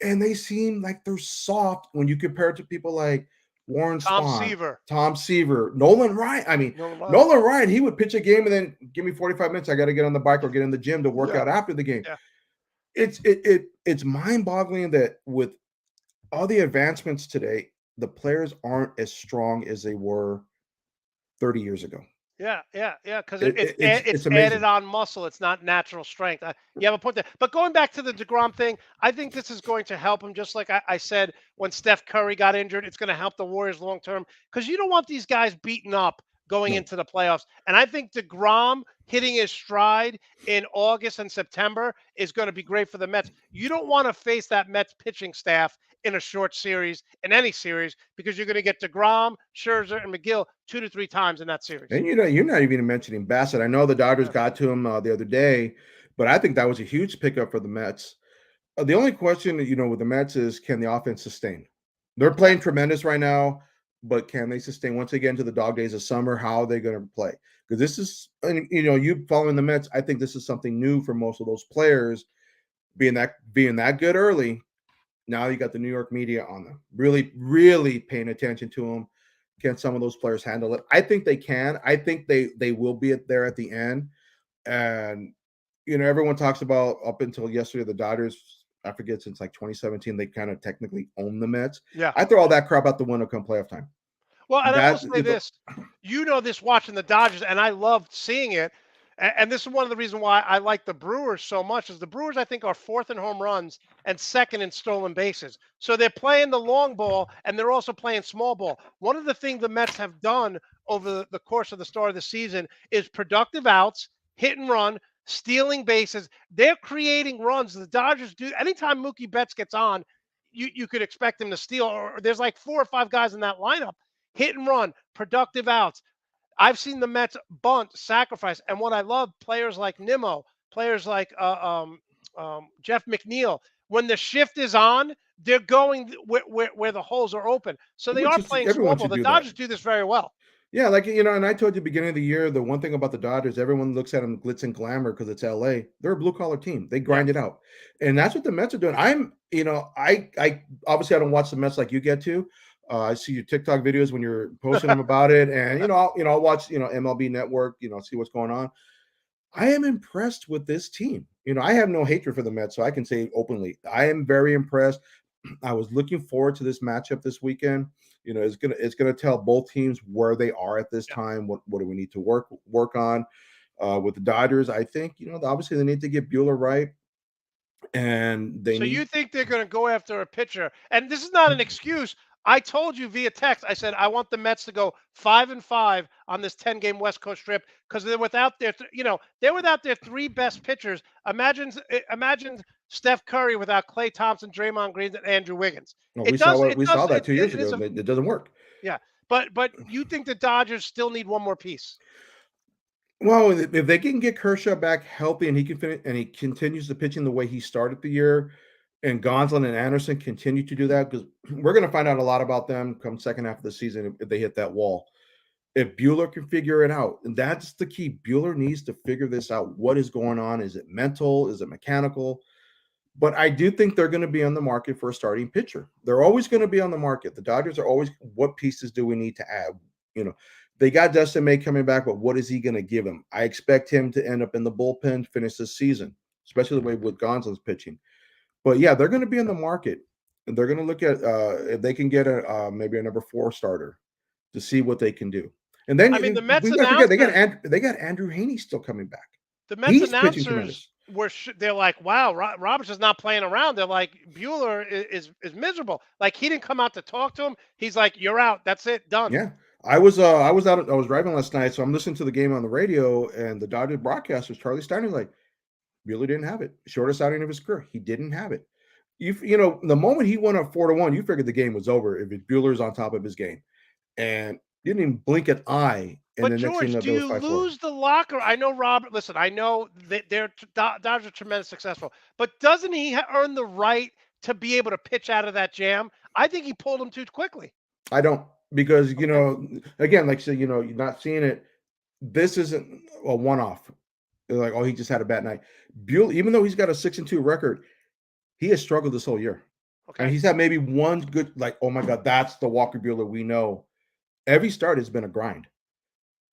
Speaker 5: and they seem like they're soft when you compare it to people like Warren Spahn, Tom Seaver, Nolan Ryan. I mean, Nolan Ryan, he would pitch a game and then give me 45 minutes. I got to get on the bike or get in the gym to work out after the game.
Speaker 2: Yeah.
Speaker 5: It's mind-boggling that with all the advancements today, the players aren't as strong as they were 30 years ago.
Speaker 2: Yeah, because
Speaker 5: It's
Speaker 2: added on muscle. It's not natural strength. You have a point there. But going back to the DeGrom thing, I think this is going to help him. Just like I said, when Steph Curry got injured, it's going to help the Warriors long term because you don't want these guys beaten up going into the playoffs. And I think DeGrom hitting his stride in August and September is going to be great for the Mets. You don't want to face that Mets pitching staff in a short series, in any series, because you're going to get DeGrom, Scherzer, and McGill 2 to 3 times in that series.
Speaker 5: And you're not even mentioning Bassett. I know the Dodgers got to him the other day, but I think that was a huge pickup for the Mets. The only question, with the Mets is, can the offense sustain? They're playing tremendous right now, but can they sustain once they get into the dog days of summer? How are they going to play? Because this is, you following the Mets, I think this is something new for most of those players being that good early. Now you got the New York media on them, really, really paying attention to them. Can some of those players handle it? I think they can. I think they will be there at the end. And, everyone talks about up until yesterday, the Dodgers, I forget, since like 2017, they kind of technically own the Mets.
Speaker 2: Yeah.
Speaker 5: I throw all that crap out the window come playoff time.
Speaker 2: Well, and I will say this, this watching the Dodgers, and I loved seeing it. And this is one of the reasons why I like the Brewers so much is the Brewers, I think, are 4th in home runs and 2nd in stolen bases. So they're playing the long ball, and they're also playing small ball. One of the things the Mets have done over the course of the start of the season is productive outs, hit and run, stealing bases. They're creating runs. The Dodgers do. Anytime Mookie Betts gets on, you could expect him to steal. Or there's like 4 or 5 guys in that lineup, hit and run, productive outs. I've seen the Mets bunt, sacrifice, and what I love, players like Nimmo, players like Jeff McNeil. When the shift is on, they're going where the holes are open. So they are playing small
Speaker 5: Everyone
Speaker 2: ball.
Speaker 5: should
Speaker 2: The
Speaker 5: do that.
Speaker 2: Dodgers do this very well.
Speaker 5: Yeah, like, and I told you beginning of the year, the one thing about the Dodgers, everyone looks at them glitz and glamour because it's LA. They're a blue collar team. They grind it out. And that's what the Mets are doing. I obviously I don't watch the Mets like you get to. I see your TikTok videos when you're posting them about it. And I'll watch, MLB Network, see what's going on. I am impressed with this team. I have no hatred for the Mets, so I can say openly, I am very impressed. I was looking forward to this matchup this weekend. It's gonna tell both teams where they are at this time. What do we need to work on with the Dodgers? I think obviously they need to get Buehler right, and
Speaker 2: you think they're going to go after a pitcher? And this is not an excuse. I told you via text. I said I want the Mets to go 5-5 on this 10-game West Coast trip because they're without they're without their 3 best pitchers. Imagine Steph Curry without Klay Thompson, Draymond Green, and Andrew Wiggins.
Speaker 5: Well, we saw that 2 years ago. It doesn't work.
Speaker 2: Yeah, but you think the Dodgers still need one more piece?
Speaker 5: Well, if they can get Kershaw back healthy and he can finish and he continues to pitching the way he started the year, and Gonsolin and Anderson continue to do that, because we're going to find out a lot about them come second half of the season if they hit that wall. If Buehler can figure it out, and that's the key. Buehler needs to figure this out. What is going on? Is it mental? Is it mechanical? But I do think they're going to be on the market for a starting pitcher. They're always going to be on the market. The Dodgers are always, what pieces do we need to add? They got Dustin May coming back, but what is he going to give him? I expect him to end up in the bullpen, finish this season, especially the way with Gonzolin's pitching. But yeah, they're going to be in the market, and they're going to look at if they can get maybe a number 4 starter to see what they can do. And then
Speaker 2: the Mets
Speaker 5: they got Andrew Haney still coming back.
Speaker 2: The Mets announcers they're like, wow, Roberts is not playing around. They're like, Buehler is miserable. Like, he didn't come out to talk to him. He's like, you're out. That's it. Done.
Speaker 5: Yeah. I was driving last night, so I'm listening to the game on the radio, and the Dodgers broadcaster, Charlie Steiner, like, Buehler didn't have it. Shortest outing of his career. He didn't have it. The moment he went up 4-1, you figured the game was over if Buehler's on top of his game. And didn't even blink an eye. And
Speaker 2: but George, do you lose the locker? I know Robert. Listen, I know that Dodgers are tremendously successful, but doesn't he earn the right to be able to pitch out of that jam? I think he pulled him too quickly.
Speaker 5: I don't, because again, like I said, you're not seeing it. This isn't a one-off. They're like, oh, he just had a bad night. Buehler, even though he's got a 6-2 record, he has struggled this whole year. Okay. And he's had maybe one good, like, oh my God, that's the Walker Buehler we know. Every start has been a grind.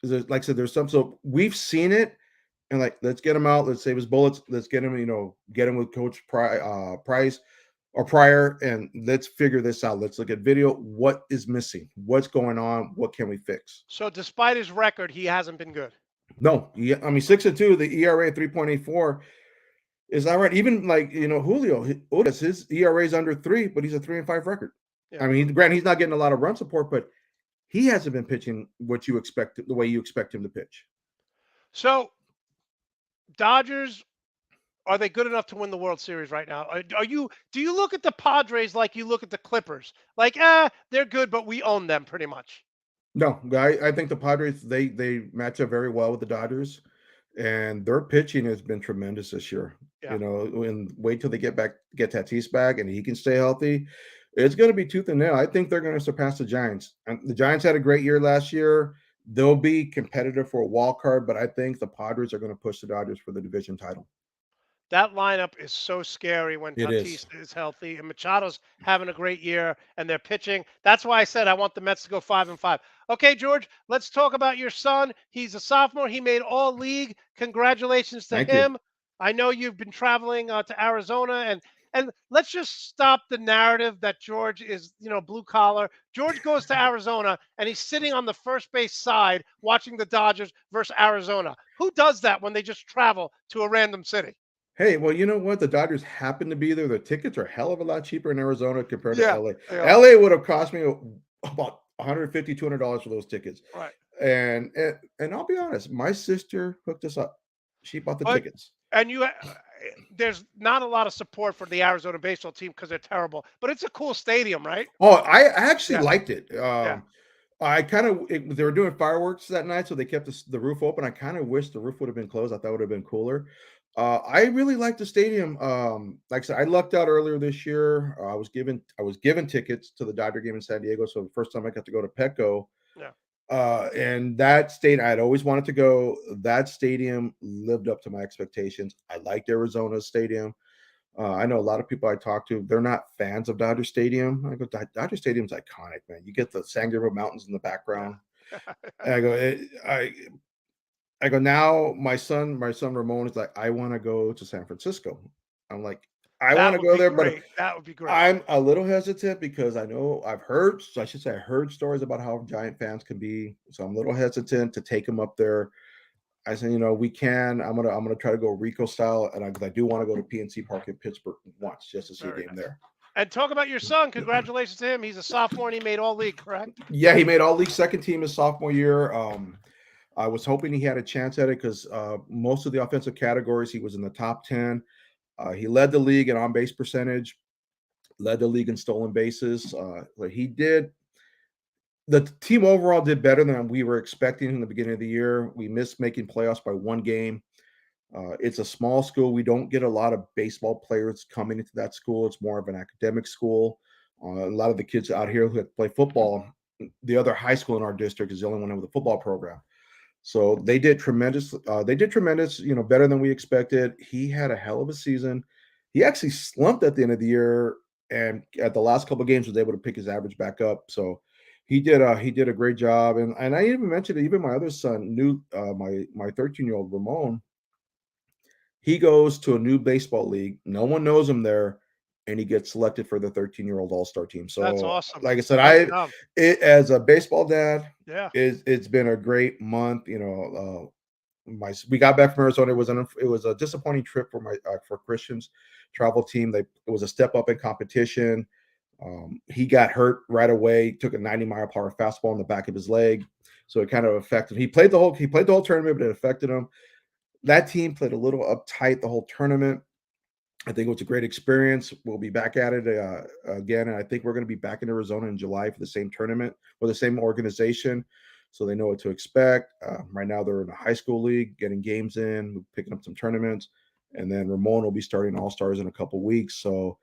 Speaker 5: Because like I said, there's some, so we've seen it, and like, let's get him out, let's save his bullets, let's get him, get him with Coach Price or Pryor, and let's figure this out. Let's look at video. What is missing? What's going on? What can we fix?
Speaker 2: So despite his record, he hasn't been good.
Speaker 5: No, 6-2, the ERA 3.84 is not right. Even like Julio, his ERA is under 3, but he's a 3-5 record. Yeah. Granted, he's not getting a lot of run support, but he hasn't been pitching what you expect, the way you expect him to pitch.
Speaker 2: So, Dodgers, are they good enough to win the World Series right now? Do you look at the Padres like you look at the Clippers? Like, they're good, but we own them pretty much.
Speaker 5: No, I think the Padres, they match up very well with the Dodgers, and their pitching has been tremendous this year. Yeah. And wait till they get Tatis back and he can stay healthy. It's going to be tooth and nail. I think they're going to surpass the Giants. And the Giants had a great year last year. They'll be competitive for a wild card, but I think the Padres are going to push the Dodgers for the division title.
Speaker 2: That lineup is so scary when Tatis is healthy, and Machado's having a great year, and they're pitching. That's why I said I want the Mets to go 5-5. Okay, George, let's talk about your son. He's a sophomore. He made All-League. Congratulations to him. I know you've been traveling to Arizona, and let's just stop the narrative that George is, blue collar. George goes to Arizona, and he's sitting on the first base side watching the Dodgers versus Arizona. Who does that when they just travel to a random city?
Speaker 5: Hey, well, you know what? The Dodgers happen to be there. The tickets are a hell of a lot cheaper in Arizona compared to LA. Yeah. LA would have cost me about $150, $200 for those tickets.
Speaker 2: Right.
Speaker 5: And I'll be honest, my sister hooked us up. She bought the tickets.
Speaker 2: And there's not a lot of support for the Arizona baseball team because they're terrible. But it's a cool stadium, right?
Speaker 5: Oh, I actually
Speaker 2: Yeah,
Speaker 5: liked it.
Speaker 2: yeah.
Speaker 5: I kind of they were doing fireworks that night, so they kept the roof open. I kind of wish the roof would have been closed. I thought it would have been cooler. I really liked the stadium. Like I said, I lucked out earlier this year. I was given tickets to the Dodger game in San Diego, so the first time I got to go to Petco.
Speaker 2: Yeah.
Speaker 5: And that stadium, I had always wanted to go. That stadium lived up to my expectations. I liked Arizona's stadium. I know a lot of people I talk to, they're not fans of Dodger Stadium. I go, Dodger Stadium's iconic, man. You get the San Gabriel Mountains in the background. And I go, I go, now my son Ramon is like, I want to go to San Francisco. I'm like, I want
Speaker 2: That
Speaker 5: to
Speaker 2: would
Speaker 5: go
Speaker 2: be
Speaker 5: there, but
Speaker 2: great. That would be great.
Speaker 5: I'm a little hesitant because I know I should say I heard stories about how Giant fans can be. So I'm a little hesitant to take them up there. I said, we can. I'm gonna try to go Rico style, and I do want to go to PNC Park in Pittsburgh once just to see a
Speaker 2: Very
Speaker 5: game
Speaker 2: nice.
Speaker 5: there.
Speaker 2: And talk about your son. Congratulations to him. He's a sophomore and he made all league, correct?
Speaker 5: Yeah, he made all league second team his sophomore year. I was hoping he had a chance at it because most of the offensive categories he was in the top 10. He led the league in on base percentage, led the league in stolen bases. He did. The team overall did better than we were expecting in the beginning of the year. We missed making playoffs by one game. It's a small school. We don't get a lot of baseball players coming into that school. It's more of an academic school. A lot of the kids out here who play football, the other high school in our district is the only one with a football program. So they did tremendous. Better than we expected. He had a hell of a season. He actually slumped at the end of the year, and at the last couple of games was able to pick his average back up. So he did a great job. And I even mentioned it, even my other son, my 13-year-old Ramon, he goes to a new baseball league. No one knows him there, and he gets selected for the 13-year-old All-Star team.
Speaker 2: That's
Speaker 5: So,
Speaker 2: awesome.
Speaker 5: like I said,
Speaker 2: Nice job.
Speaker 5: as a baseball dad,
Speaker 2: Yeah.
Speaker 5: it's been a great month. We got back from Arizona. It was a disappointing trip for Christian's travel team. It was a step up in competition. He got hurt right away. Took a 90-mile-per-hour fastball in the back of his leg, so it kind of affected. He played the whole tournament, but it affected him. That team played a little uptight the whole tournament. I think it was a great experience. We'll be back at it again, and I think we're going to be back in Arizona in July for the same tournament or the same organization, so they know what to expect. Right now, they're in a high school league, getting games in, picking up some tournaments, and then Ramon will be starting All Stars in a couple weeks. So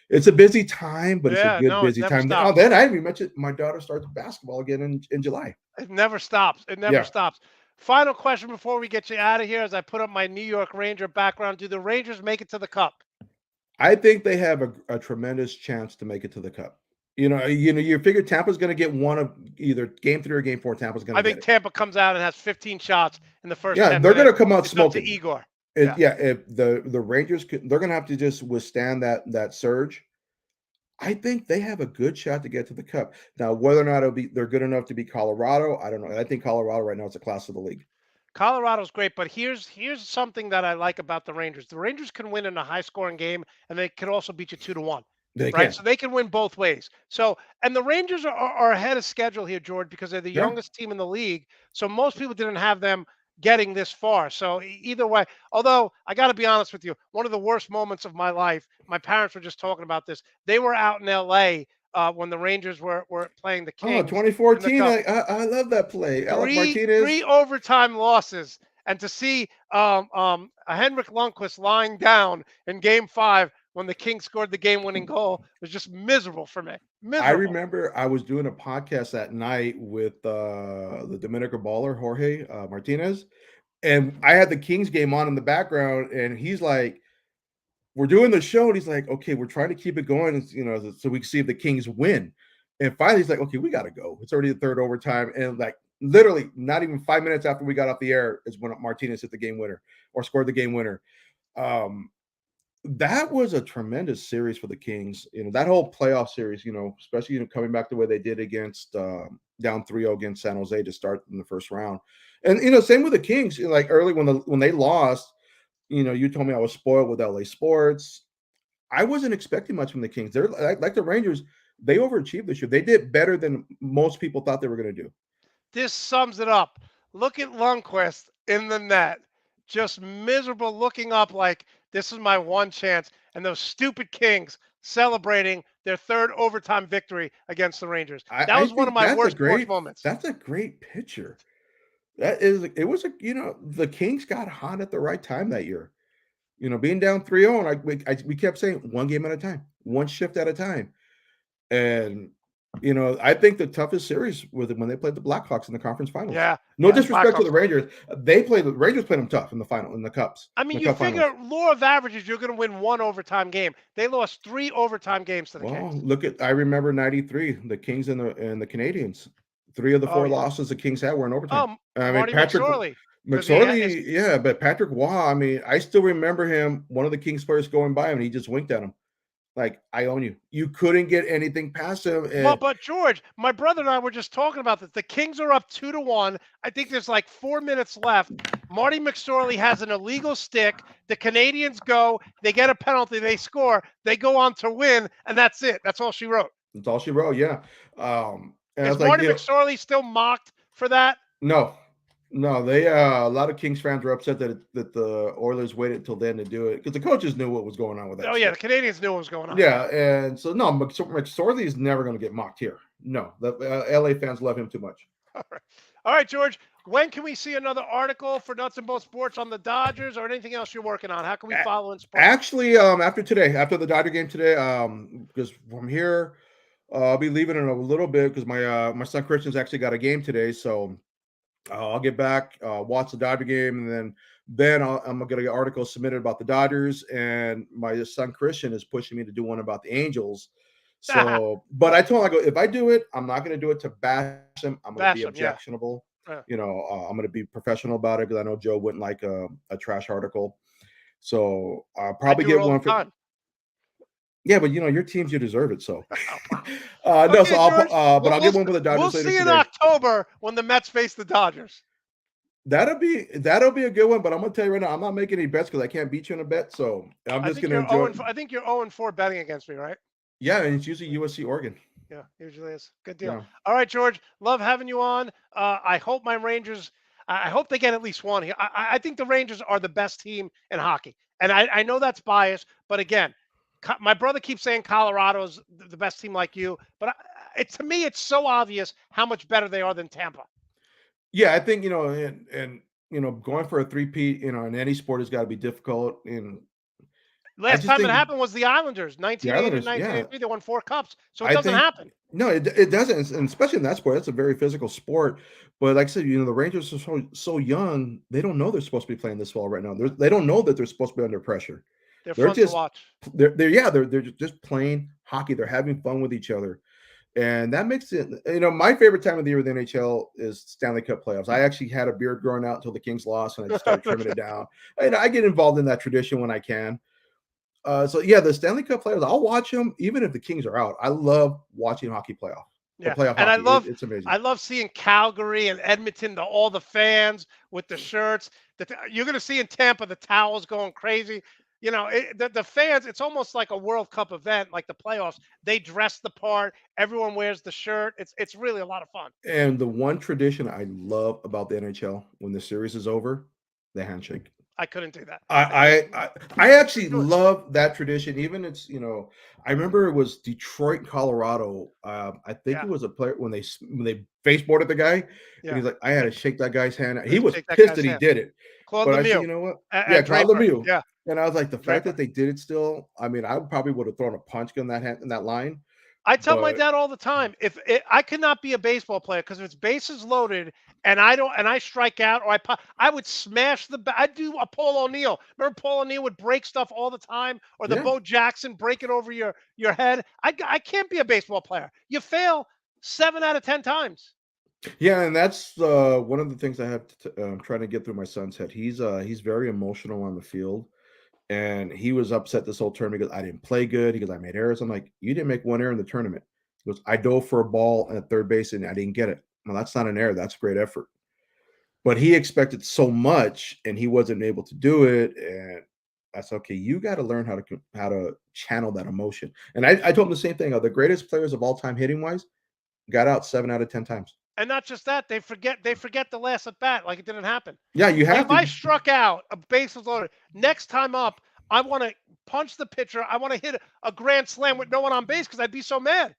Speaker 5: it's a busy time, but it's a
Speaker 2: Yeah,
Speaker 5: good
Speaker 2: no, it
Speaker 5: busy
Speaker 2: never
Speaker 5: time.
Speaker 2: stops.
Speaker 5: Then I didn't even mention my daughter starts basketball again in July.
Speaker 2: It never stops. It never
Speaker 5: Yeah.
Speaker 2: stops. Final question before we get you out of here as I put up my New York Ranger background. Do the Rangers make it to the Cup?
Speaker 5: I think they have a tremendous chance to make it to the Cup. You figure Tampa's going to get one of either Game 3 or Game 4. Tampa's going
Speaker 2: I
Speaker 5: to
Speaker 2: think
Speaker 5: get it.
Speaker 2: Tampa comes out and has 15 shots in the first
Speaker 5: Yeah,
Speaker 2: 10
Speaker 5: they're going
Speaker 2: minutes.
Speaker 5: to come out
Speaker 2: It's up to
Speaker 5: smoking.
Speaker 2: Igor.
Speaker 5: If the Rangers they're going to have to just withstand that surge. I think they have a good shot to get to the Cup. Now, whether or not they're good enough to beat Colorado, I don't know. I think Colorado right now is a class of the league.
Speaker 2: Colorado's great, but here's something that I like about the Rangers. The Rangers can win in a high scoring game, and they can also beat you 2-1.
Speaker 5: They
Speaker 2: Right,
Speaker 5: can.
Speaker 2: so they can win both ways. So, and the Rangers are ahead of schedule here, George, because they're the
Speaker 5: Yeah.
Speaker 2: youngest team in the league. So most people didn't have them getting this far. So either way, although I got to be honest with you, one of the worst moments of my life. My parents were just talking about this. They were out in L.A. When the Rangers were playing the
Speaker 5: Oh,
Speaker 2: Kings in the
Speaker 5: 2014.
Speaker 2: Cup.
Speaker 5: I love that play. Alec
Speaker 2: Three
Speaker 5: Martinez.
Speaker 2: overtime losses, and to see a Henrik Lundqvist lying down in Game 5 when the Kings scored the game-winning goal was just miserable for me. Miserable.
Speaker 5: I remember I was doing a podcast that night with the Dominican baller Jorge Martinez, and I had the Kings game on in the background, and he's like, "We're doing the show," and he's like, "Okay, we're trying to keep it going, so we can see if the Kings win." And finally, he's like, "Okay, we got to go. It's already the third overtime," and like literally, not even 5 minutes after we got off the air is when Martinez hit the game winner or scored the game winner. That was a tremendous series for the Kings. That whole playoff series, especially coming back the way they did against down 3-0 against San Jose to start in the first round. And same with the Kings, like early when they lost, you told me I was spoiled with LA sports. I wasn't expecting much from the Kings. They're like the Rangers, they overachieved this year. They did better than most people thought they were going to do.
Speaker 2: This sums it up. Look at Lundqvist in the net, just miserable, looking up like This is my one chance. And those stupid Kings celebrating their third overtime victory against the Rangers. That
Speaker 5: I
Speaker 2: was one of
Speaker 5: think
Speaker 2: my worst sports moments.
Speaker 5: that's a great picture. It was a, the Kings got hot at the right time that year. Being down 3-0, and we kept saying one game at a time, one shift at a time. And I think the toughest series was when they played the Blackhawks in the conference finals.
Speaker 2: Yeah.
Speaker 5: No disrespect to
Speaker 2: Blackhawks.
Speaker 5: the Rangers. The Rangers played them tough in the final, in the Cups.
Speaker 2: I mean,
Speaker 5: the
Speaker 2: you
Speaker 5: Cup
Speaker 2: figure
Speaker 5: finals.
Speaker 2: law of averages, you're going to win one overtime game. They lost 3 overtime games to the
Speaker 5: Well,
Speaker 2: Kings.
Speaker 5: I remember '93, the Kings and the Canadians. 3 of the 4 losses the Kings had were in overtime.
Speaker 2: Oh,
Speaker 5: I mean,
Speaker 2: Marty
Speaker 5: Patrick
Speaker 2: McSorley.
Speaker 5: McSorley, yeah, but Patrick Waugh, I mean, I still remember him, one of the Kings players going by him, and he just winked at him. Like, I own you. You couldn't get anything past him.
Speaker 2: Well, but George, my brother and I were just talking about this. The Kings are up 2-1. I think there's like 4 minutes left. Marty McSorley has an illegal stick. The Canadians go, they get a penalty, they score, they go on to win, and that's it. That's all she wrote.
Speaker 5: That's all she wrote, yeah. And
Speaker 2: Is Marty McSorley still mocked for that?
Speaker 5: No, they a lot of Kings fans were upset that the Oilers waited until then to do it because the coaches knew what was going on with that.
Speaker 2: Oh yeah, the Canadians knew what was going on.
Speaker 5: Yeah, and so no, McSorley is never going to get mocked here. No, the LA fans love him too much.
Speaker 2: All right, George. When can we see another article for Nuts and Bolts Sports on the Dodgers or anything else you're working on? How can we follow in sports?
Speaker 5: Actually, after the Dodger game today, because from here, I'll be leaving in a little bit because my son Christian's actually got a game today, so. I'll get back, watch the Dodger game, and then I'm going to get articles submitted about the Dodgers. And my son Christian is pushing me to do one about the Angels. So, but I told him, I go, if I do it, I'm not going to do it to bash him. I'm going to be objectionable. Yeah. I'm going to be professional about it because I know Joe wouldn't like a trash article. So I'll probably get one for. Yeah, but your teams, you deserve it. So, no. So I'll get one for the Dodgers.
Speaker 2: We'll see in October when the Mets face the Dodgers.
Speaker 5: That'll be a good one. But I'm gonna tell you right now, I'm not making any bets because I can't beat you in a bet. So I'm just gonna enjoy.
Speaker 2: I think you're 0-4 betting against me, right?
Speaker 5: Yeah, and it's usually USC Oregon.
Speaker 2: Yeah, usually is. Good deal.
Speaker 5: Yeah.
Speaker 2: All right, George. Love having you on. I hope my Rangers. I hope they get at least one here. I think the Rangers are the best team in hockey, and I know that's biased, but again. My brother keeps saying Colorado's the best team like you, but to me, it's so obvious how much better they are than Tampa.
Speaker 5: Yeah, I think, and going for a three-peat, in any sport has got to be difficult. And
Speaker 2: last time it happened was the Islanders, 1980, 1983. They won 4 cups, so it doesn't happen.
Speaker 5: No, it doesn't, and especially in that sport. That's a very physical sport. But like I said, the Rangers are so young. They don't know they're supposed to be playing this well right now. They don't know that they're supposed to be under pressure.
Speaker 2: They're fun to watch.
Speaker 5: They're just playing hockey. They're having fun with each other, and that makes it. My favorite time of the year with the NHL is Stanley Cup playoffs. I actually had a beard growing out until the Kings lost, and I just started trimming it down. And I get involved in that tradition when I can. So yeah, the Stanley Cup playoffs, I'll watch them even if the Kings are out. I love watching hockey playoff.
Speaker 2: Yeah,
Speaker 5: playoff
Speaker 2: and
Speaker 5: hockey. It's amazing.
Speaker 2: I love seeing Calgary and Edmonton, all the fans with the shirts. You're going to see in Tampa the towels going crazy. The fans, it's almost like a World Cup event, like the playoffs. They dress the part. Everyone wears the shirt. It's really a lot of fun.
Speaker 5: And the one tradition I love about the NHL, when the series is over, the handshake.
Speaker 2: I couldn't do that.
Speaker 5: I actually love that tradition. Even I remember it was Detroit, Colorado. I think it was a player when they baseboarded the guy. And he's like, I had to shake that guy's hand. He was pissed that he did it.
Speaker 2: Claude
Speaker 5: but
Speaker 2: Lemieux.
Speaker 5: I said, you know what? Claude Lemieux. Yeah. And I was like, the fact that they did it still, I mean, I probably would have thrown a punch in that line.
Speaker 2: I tell my dad all the time, I could not be a baseball player because if it's bases loaded and I strike out or I would smash I'd do a Paul O'Neill. Remember Paul O'Neill would break stuff all the time, or the Bo Jackson, break it over your head. I can't be a baseball player. You fail 7 out of 10 times.
Speaker 5: Yeah, and that's one of the things I have to trying to get through my son's head. He's very emotional on the field. And he was upset this whole tournament because I didn't play good. He goes, I made errors. I'm like, you didn't make one error in the tournament. He goes, I dove for a ball at third base and I didn't get it. Well, that's not an error. That's great effort. But he expected so much and he wasn't able to do it. And that's okay. You got to learn how to channel that emotion. And I told him the same thing. The greatest players of all time hitting wise got out 7 out of 10 times.
Speaker 2: And not just that, they forget the last at bat like it didn't happen.
Speaker 5: Yeah, you have
Speaker 2: If I struck out, a base was loaded, next time up, I want to punch the pitcher. I want to hit a grand slam with no one on base because I'd be so mad.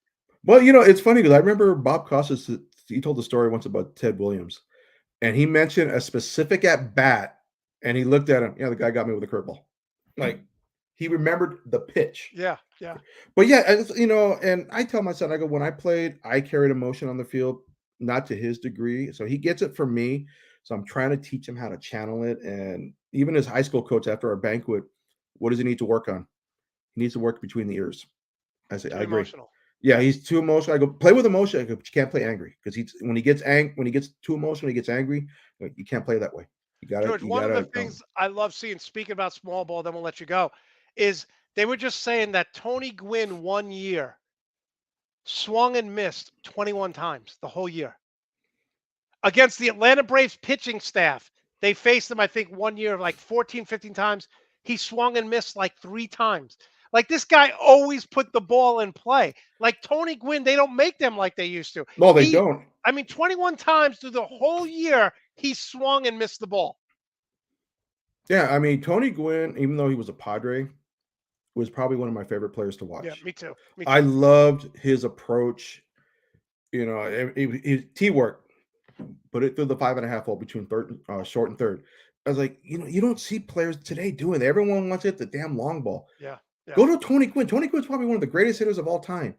Speaker 5: Well, it's funny because I remember Bob Costas, he told the story once about Ted Williams, and he mentioned a specific at bat, and he looked at him. The guy got me with a curveball. Like, he remembered the pitch.
Speaker 2: Yeah, yeah.
Speaker 5: But yeah, and I tell my son, I go, when I played, I carried emotion on the field, not to his degree. So he gets it from me. So I'm trying to teach him how to channel it. And even his high school coach after our banquet, what does he need to work on? He needs to work between the ears. I say,
Speaker 2: Too
Speaker 5: I agree.
Speaker 2: emotional.
Speaker 5: Yeah, he's too emotional. I go, play with emotion. I go, but you can't play angry because when he gets too emotional, he gets angry. You can't play that way. You got to.
Speaker 2: George, one of the things I love seeing, speaking about small ball, then we'll let you go, is they were just saying that Tony Gwynn 1 year swung and missed 21 times the whole year. Against the Atlanta Braves pitching staff, they faced him, I think, 1 year like 14, 15 times. He swung and missed like 3 times. Like, this guy always put the ball in play. Like Tony Gwynn, they don't make them like they used to.
Speaker 5: No, they don't.
Speaker 2: I mean, 21 times through the whole year, he swung and missed the ball.
Speaker 5: Yeah, I mean, Tony Gwynn, even though he was a Padre, was probably one of my favorite players to watch.
Speaker 2: Yeah, me too.
Speaker 5: I loved his approach. His T-work, put it through the 5.5 hole between short and third. I was like, you don't see players today doing that. Everyone wants to hit the damn long ball.
Speaker 2: Yeah.
Speaker 5: Go to Tony Gwynn. Tony Gwynn's probably one of the greatest hitters of all time.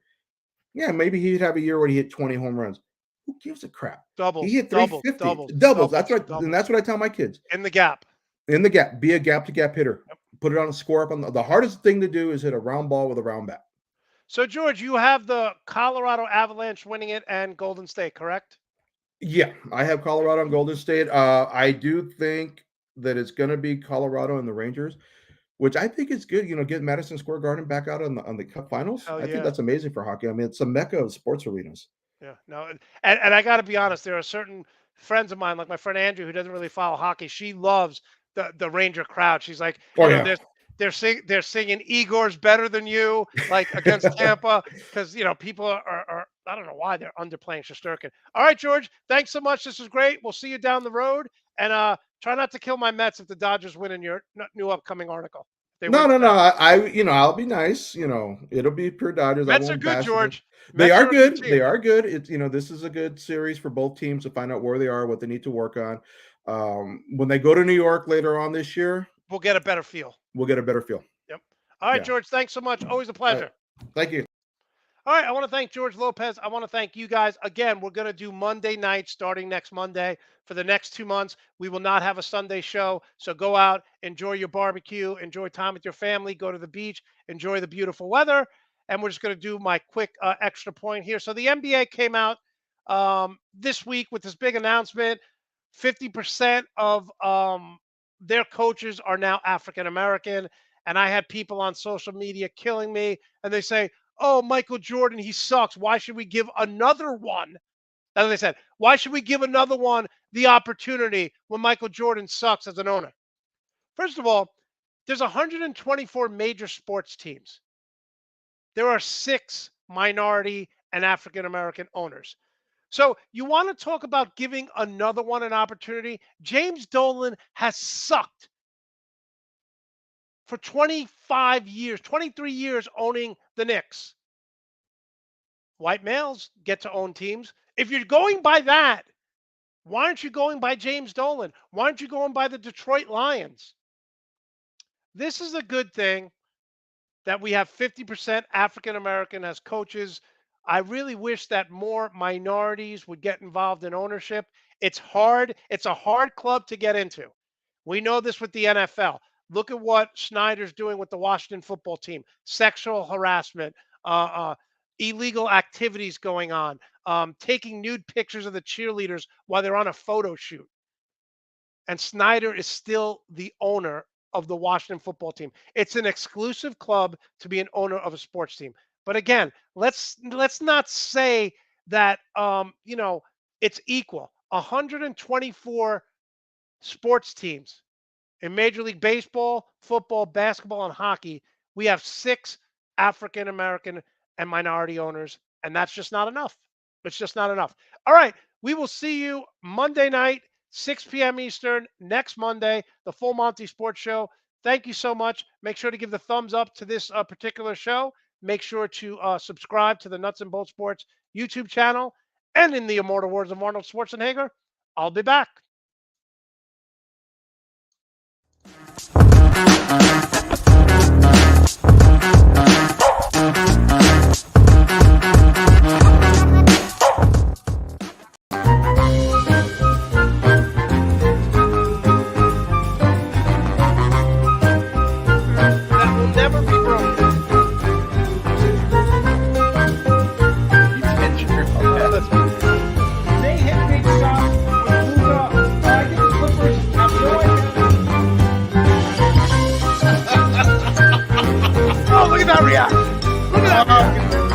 Speaker 5: Yeah, maybe he'd have a year where he hit 20 home runs. Who gives a crap?
Speaker 2: Doubles.
Speaker 5: He hit 350.
Speaker 2: Doubles.
Speaker 5: That's right. And that's what I tell my kids.
Speaker 2: In the gap.
Speaker 5: In the gap. Be a gap-to-gap hitter. Yep. Put it on a score up on the hardest thing to do is hit a round ball with a round bat.
Speaker 2: So, George, you have the Colorado Avalanche winning it and Golden State, correct?
Speaker 5: Yeah, I have Colorado and Golden State. I do think that it's going to be Colorado and the Rangers, which I think is good. Get Madison Square Garden back out on the Cup Finals. I think that's amazing for hockey. I mean, it's a mecca of sports arenas.
Speaker 2: Yeah, no, and I got to be honest. There are certain friends of mine, like my friend Andrew, who doesn't really follow hockey. She loves the Ranger crowd. She's like, they're singing Igor's better than you, like against Tampa, because people are I don't know why they're underplaying Shesterkin. All right, George, thanks so much. This was great. We'll see you down the road, and try not to kill my Mets if the Dodgers win in your new upcoming article.
Speaker 5: No. I'll be nice. It'll be pure Dodgers.
Speaker 2: Mets are good, George.
Speaker 5: They are good. They are good. It's this is a good series for both teams to find out where they are, what they need to work on. When they go to New York later on this year,
Speaker 2: we'll get a better feel.
Speaker 5: Yep.
Speaker 2: All right, George. Thanks so much. Always a pleasure.
Speaker 5: Thank you.
Speaker 2: All right, I want to thank George Lopez. I want to thank you guys. Again, we're going to do Monday night starting next Monday. For the next 2 months, we will not have a Sunday show. So go out, enjoy your barbecue, enjoy time with your family, go to the beach, enjoy the beautiful weather. And we're just going to do my quick extra point here. So the NBA came out this week with this big announcement. 50% of their coaches are now African-American. And I had people on social media killing me. And they say, oh, Michael Jordan, he sucks. Why should we give another one? As I said, why should we give another one the opportunity when Michael Jordan sucks as an owner? First of all, there's 124 major sports teams. There are 6 minority and African-American owners. So you want to talk about giving another one an opportunity? James Dolan has sucked for 25 years, 23 years owning the Knicks. White males get to own teams. If you're going by that, why aren't you going by James Dolan? Why aren't you going by the Detroit Lions? This is a good thing that we have 50% African American as coaches. I really wish that more minorities would get involved in ownership. It's hard. It's a hard club to get into. We know this with the NFL. Look at what Snyder's doing with the Washington football team. Sexual harassment, illegal activities going on, taking nude pictures of the cheerleaders while they're on a photo shoot. And Snyder is still the owner of the Washington football team. It's an exclusive club to be an owner of a sports team. But again, let's not say that it's equal. 124 sports teams in Major League Baseball, football, basketball, and hockey. We have 6 African American and minority owners, and that's just not enough. It's just not enough. All right, we will see you Monday night, 6 p.m. Eastern, next Monday, the Full Monty Sports Show. thank you so much. Make sure to give the thumbs up to this particular show. Make sure to subscribe to the Nuts and Bolt Sports YouTube channel. And in the immortal words of Arnold Schwarzenegger, I'll be back. That will never be broken.
Speaker 1: They hit big shots with Luka. I think the Clippers have no idea.
Speaker 2: Oh, look at that reaction. Look at that reaction.